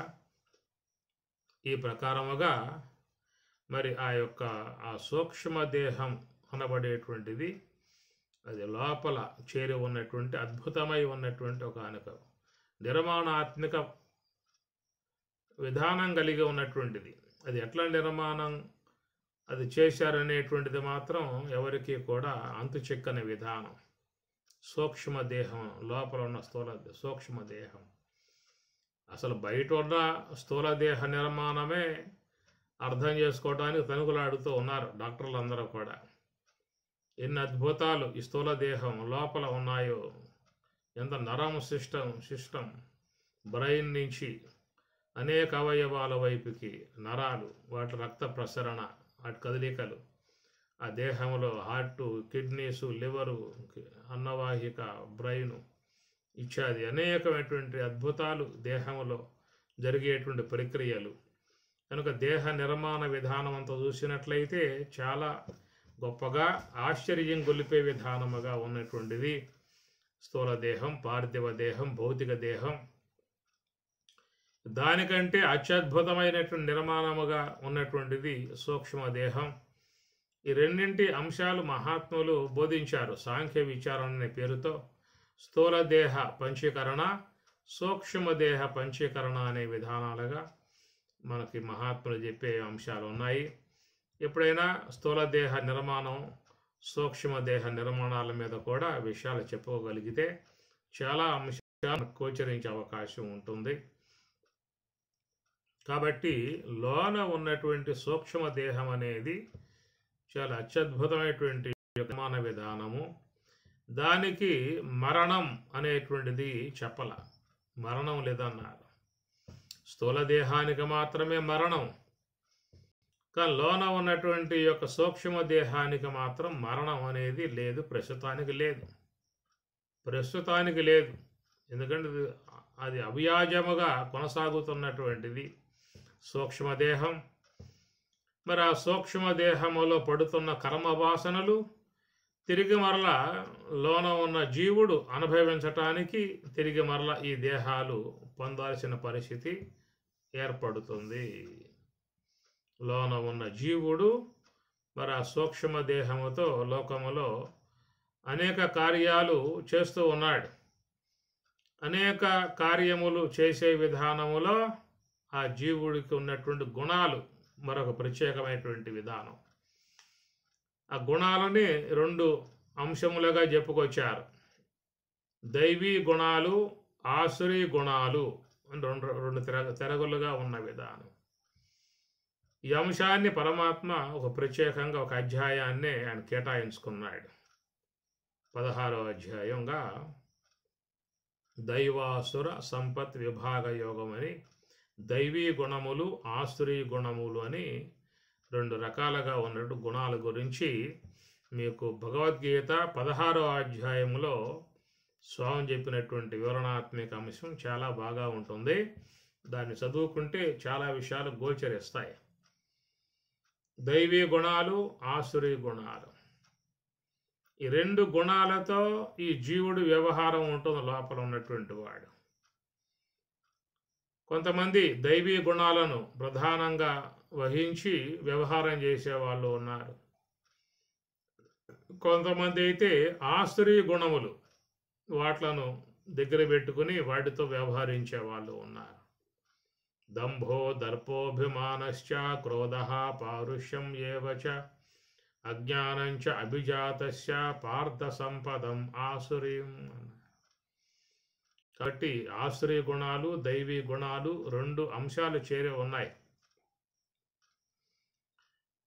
S1: ఈ ప్రకారముగా మరి ఆ సూక్ష్మదేహం అనబడేటువంటిది అది లోపల చేరి ఉన్నటువంటి అద్భుతమై ఉన్నటువంటి ఒక నిర్మాణాత్మక విధానం కలిగి ఉన్నటువంటిది. అది ఎట్లా నిర్మాణం అది చేశారనేటువంటిది మాత్రం ఎవరికి కూడా అంతు చిక్కని విధానం. సూక్ష్మదేహం లోపల ఉన్న సూక్ష్మదేహం అసలు బయట ఉన్న స్థూలదేహ నిర్మాణమే అర్థం చేసుకోవడానికి తనుకులాడుతూ ఉన్నారు డాక్టర్లు అందరూ కూడా. ఎన్ని అద్భుతాలు ఈ స్థూలదేహం లోపల ఉన్నాయో, ఎంత నరం సిస్టమ్ బ్రెయిన్ నుంచి అనేక అవయవాల వైపుకి నరాలు, వాటి రక్త ప్రసరణ, వాటి కదలికలు, ఆ దేహంలో హార్టు, కిడ్నీసు, లివరు, అన్నవాహిక, బ్రెయిన్ ఇత్యాది అనేకమైనటువంటి అద్భుతాలు దేహంలో జరిగేటువంటి ప్రక్రియలు. కనుక దేహ నిర్మాణ విధానం అంతా చూసినట్లయితే చాలా గొప్పగా ఆశ్చర్యం గొలిపే విధానముగా ఉన్నటువంటిది స్థూల దేహం, పార్థివ దేహం, భౌతిక దేహం. దానికంటే అత్యద్భుతమైనటువంటి నిర్మాణముగా ఉన్నటువంటిది సూక్ష్మదేహం. ఈ రెండింటి అంశాలు మహాత్ములు బోధించారు. సాంఖ్య విచారణ అనే పేరుతో స్థూలదేహ పంచీకరణ, సూక్ష్మదేహ పంచీకరణ అనే విధానాలుగా మనకి మహాత్ములు చెప్పే అంశాలు ఉన్నాయి. ఎప్పుడైనా స్థూలదేహ నిర్మాణం, సూక్ష్మదేహ నిర్మాణాల మీద కూడా విషయాలు చెప్పుకోగలిగితే చాలా అంశాలు గోచరించే అవకాశం ఉంటుంది. కాబట్టి లోన ఉన్నటువంటి సూక్ష్మదేహం అనేది చాలా అత్యద్భుతమైనటువంటి నిర్మాణ విధానము. దానికి మరణం అనేటువంటిది చెప్పల, మరణం లేదన్నారు. స్థూల దేహానికి మాత్రమే మరణం, కానీ లోన ఉన్నటువంటి యొక్క సూక్ష్మ దేహానికి మాత్రం మరణం అనేది లేదు, ప్రస్తుతానికి లేదు. ఎందుకంటే అది అవ్యాజముగా కొనసాగుతున్నటువంటిది సూక్ష్మదేహం. మరి ఆ సూక్ష్మదేహములో పడుతున్న కర్మవాసనలు తిరిగి మరలా లోన ఉన్న జీవుడు అనుభవించటానికి తిరిగి మరలా ఈ దేహాలు పొందాల్సిన పరిస్థితి ఏర్పడుతుంది. లోన ఉన్న జీవుడు మరి ఆ సూక్ష్మదేహముతో లోకములో అనేక కార్యాలు చేస్తూ ఉన్నాడు. అనేక కార్యములు చేసే విధానములో ఆ జీవుడికి ఉన్నటువంటి గుణాలు మరొక ప్రత్యేకమైనటువంటి విధానం. ఆ గుణాలని రెండు అంశములుగా చెప్పుకొచ్చారు. దైవీ గుణాలు, ఆసురీ గుణాలు అని రెండు తెరగులుగా ఉన్న విధానం. ఈ అంశాన్ని పరమాత్మ ఒక ప్రత్యేకంగా ఒక అధ్యాయాన్ని ఆయన కేటాయించుకున్నాడు. 16వ అధ్యాయంగా దైవాసుర సంపత్ విభాగ యోగం అని, దైవీ గుణములు, ఆసురీ గుణములు అని రెండు రకాలుగా ఉన్నట్టు గుణాల గురించి మీకు భగవద్గీత 16వ అధ్యాయంలో స్వామి చెప్పినటువంటి వివరణాత్మక అంశం చాలా బాగా ఉంటుంది. దాన్ని చదువుకుంటే చాలా విషయాలు గోచరిస్తాయి. దైవీ గుణాలు, ఆసురీ గుణాలు, ఈ రెండు గుణాలతో ఈ జీవుడు వ్యవహారం ఉంటుంది లోపల ఉన్నటువంటి వాడు. కొంతమంది దైవీ గుణాలను ప్రధానంగా వహించి వ్యవహారం చేసేవాళ్ళు ఉన్నారు. కొంతమంది అయితే ఆసురీ గుణములు వాట్లను దగ్గర పెట్టుకుని వాటితో వ్యవహరించే వాళ్ళు ఉన్నారు. దంభో దర్పోభిమానశ్చ క్రోధః పారుష్యం ఏవ చ అజ్ఞానంచ అభిజాతస్య పార్థ సంపదం ఆసురీం. కాబట్టి ఆసురీ గుణాలు దైవీ గుణాలు రెండు అంశాలు చేరి ఉన్నాయి.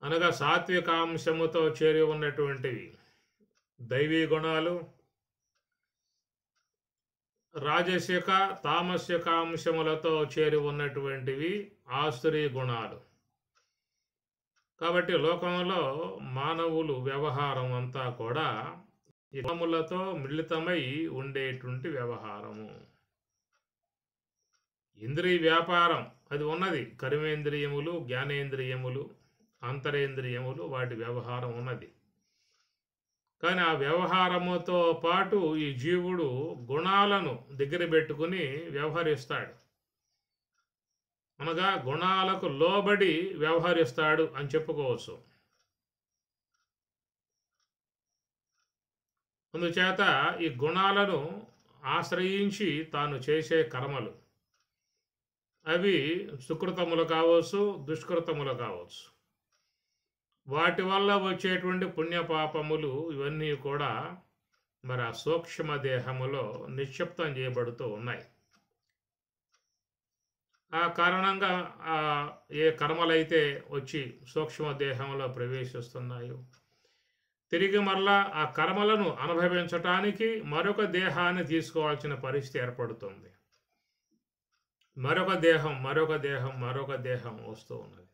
S1: అనగా సాత్వికాంశముతో చేరి ఉన్నటువంటివి దైవీ గుణాలు, రాజసిక తామసికాంశములతో చేరి ఉన్నటువంటివి ఆసురీ గుణాలు. కాబట్టి లోకంలో మానవులు వ్యవహారం అంతా కూడా ఈ గుణములతో మిళితమై ఉండేటువంటి వ్యవహారము. ఇంద్రియ వ్యాపారం అది ఉన్నది, కర్మేంద్రియములు, జ్ఞానేంద్రియములు, అంతరేంద్రియములు, వాటి వ్యవహారం ఉన్నది. కానీ ఆ వ్యవహారముతో పాటు ఈ జీవుడు గుణాలను దగ్గర పెట్టుకుని వ్యవహరిస్తాడు. అనగా గుణాలకు లోబడి వ్యవహరిస్తాడు అని చెప్పుకోవచ్చు. అందుచేత ఈ గుణాలను ఆశ్రయించి తాను చేసే కర్మలు అవి సుకృతములు కావచ్చు, దుష్కృతములు కావచ్చు. వాటి వల్ల వచ్చేటువంటి పుణ్యపాపములు ఇవన్నీ కూడా మరి ఆ సూక్ష్మ దేహములో నిక్షిప్తం చేయబడుతూ ఉన్నాయి. ఆ కారణంగా ఏ కర్మలైతే వచ్చి సూక్ష్మ దేహంలో ప్రవేశిస్తున్నాయో తిరిగి మరలా ఆ కర్మలను అనుభవించటానికి మరొక దేహాన్ని తీసుకోవాల్సిన పరిస్థితి ఏర్పడుతుంది. మరొక దేహం మరొక దేహం మరొక దేహం వస్తూ ఉన్నది.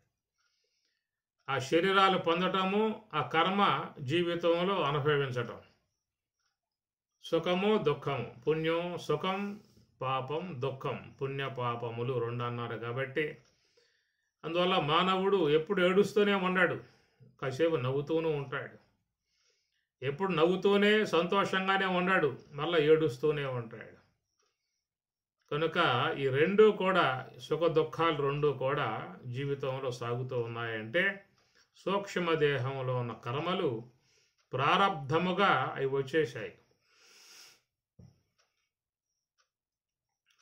S1: ఆ శరీరాలు పొందటము, ఆ కర్మ జీవితంలో అనుభవించటం, సుఖము దుఃఖము, పుణ్యం సుఖం, పాపం దుఃఖం, పుణ్య పాపములు రెండు అన్నారు. కాబట్టి అందువల్ల మానవుడు ఎప్పుడు ఏడుస్తూనే ఉన్నాడు, కాసేపు నవ్వుతూనే ఉంటాడు. ఎప్పుడు నవ్వుతూనే సంతోషంగానే ఉన్నాడు, మళ్ళీ ఏడుస్తూనే ఉంటాడు. కనుక ఈ రెండు కూడా సుఖ దుఃఖాలు రెండు కూడా జీవితంలో సాగుతూ ఉన్నాయంటే సూక్ష్మ దేహంలో ఉన్న కర్మలు ప్రారబ్ధముగా అవి వచ్చేసాయి.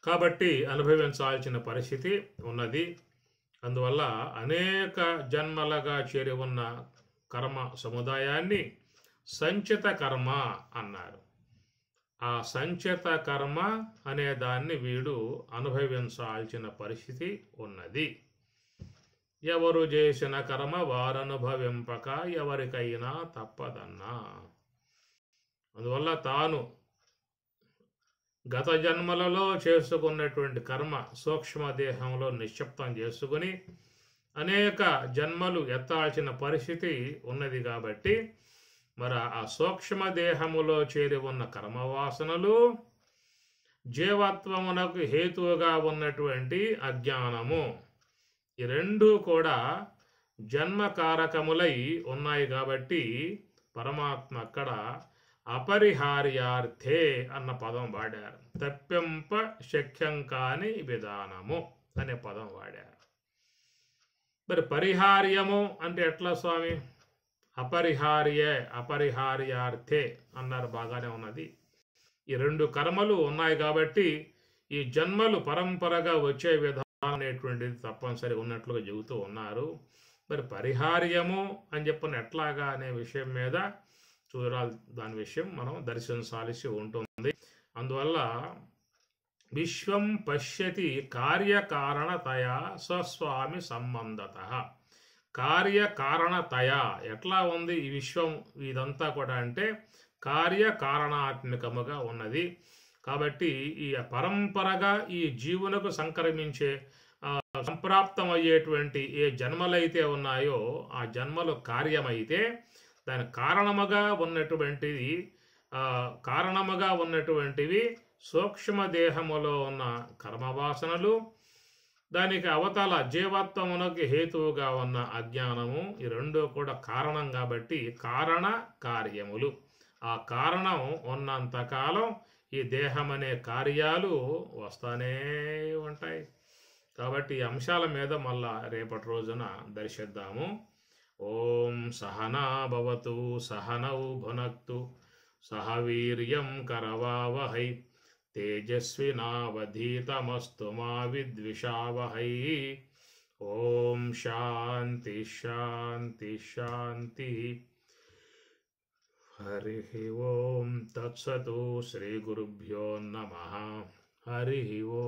S1: కాబట్టి అనుభవించాల్సిన పరిస్థితి ఉన్నది. అందువల్ల అనేక జన్మలుగా చేరి ఉన్న కర్మ సముదాయాన్ని సంచిత కర్మ అన్నారు. ఆ సంచిత కర్మ అనే దాన్ని వీడు అనుభవించాల్సిన పరిస్థితి ఉన్నది. ఎవరు చేసిన కర్మ వారనుభవింపక ఎవరికైనా తప్పదన్నా. అందువల్ల తాను గత జన్మలలో చేసుకున్నటువంటి కర్మ సూక్ష్మదేహంలో నిక్షిప్తం చేసుకుని అనేక జన్మలు ఎత్తాల్సిన పరిస్థితి ఉన్నది. కాబట్టి మరి ఆ సూక్ష్మదేహములో చేరి ఉన్న కర్మవాసనలు, జీవత్వమునకు హేతువుగా ఉన్నటువంటి అజ్ఞానము, ఈ రెండు కూడా జన్మకారకములై ఉన్నాయి. కాబట్టి పరమాత్మ అక్కడ అపరిహార్యార్థే అన్న పదం వాడారు. తప్పింప శక్యం కాని విధానము అనే పదం వాడారు. మరి పరిహార్యము అంటే ఎట్లా స్వామి? అపరిహార్యార్థే అన్నారు. బాగానే ఉన్నది. ఈ రెండు కర్మలు ఉన్నాయి కాబట్టి ఈ జన్మలు పరంపరగా వచ్చే విధానం అనేటువంటిది తప్పనిసరి ఉన్నట్లుగా చెబుతూ ఉన్నారు. మరి పరిహార్యము అని చెప్పిన ఎట్లాగా అనే విషయం మీద చూడాలి. దాని విషయం మనం దర్శించాల్సి ఉంటుంది. అందువల్ల విశ్వం పశ్యతి కార్యకారణతయా స్వస్వామి సంబంధత. కార్యకారణతయా ఎట్లా ఉంది ఈ విశ్వం, ఇదంతా కూడా అంటే కార్యకారణాత్మకముగా ఉన్నది. కాబట్టి ఈ పరంపరగా ఈ జీవులకు సంక్రమించే సంప్రాప్తమయ్యేటువంటి ఏ జన్మలైతే ఉన్నాయో ఆ జన్మలు కార్యమైతే దాని కారణముగా ఉన్నటువంటివి సూక్ష్మదేహములో ఉన్న కర్మవాసనలు, దానికి అవతల జీవత్వమునకు హేతువుగా ఉన్న అజ్ఞానము, ఈ రెండు కూడా కారణం. కాబట్టి కారణ కార్యములు, ఆ కారణం ఉన్నంతకాలం ఈ దేహం అనే కార్యాలు వస్తానే ఉంటాయి. కాబట్టి ఈ అంశాల మీద మళ్ళా రేపటి రోజున దర్శిద్దాము. ఓం సహనా భవతు సహనౌ భునక్తు సహ వీర్యం కరవావహై తేజస్వినావధీతమస్తు మా విద్విషావహై. ఓం శాంతి శాంతి శాంతి. హరి ఓం తత్సతు. శ్రీ గురుభ్యో నమః. హరి ఓం.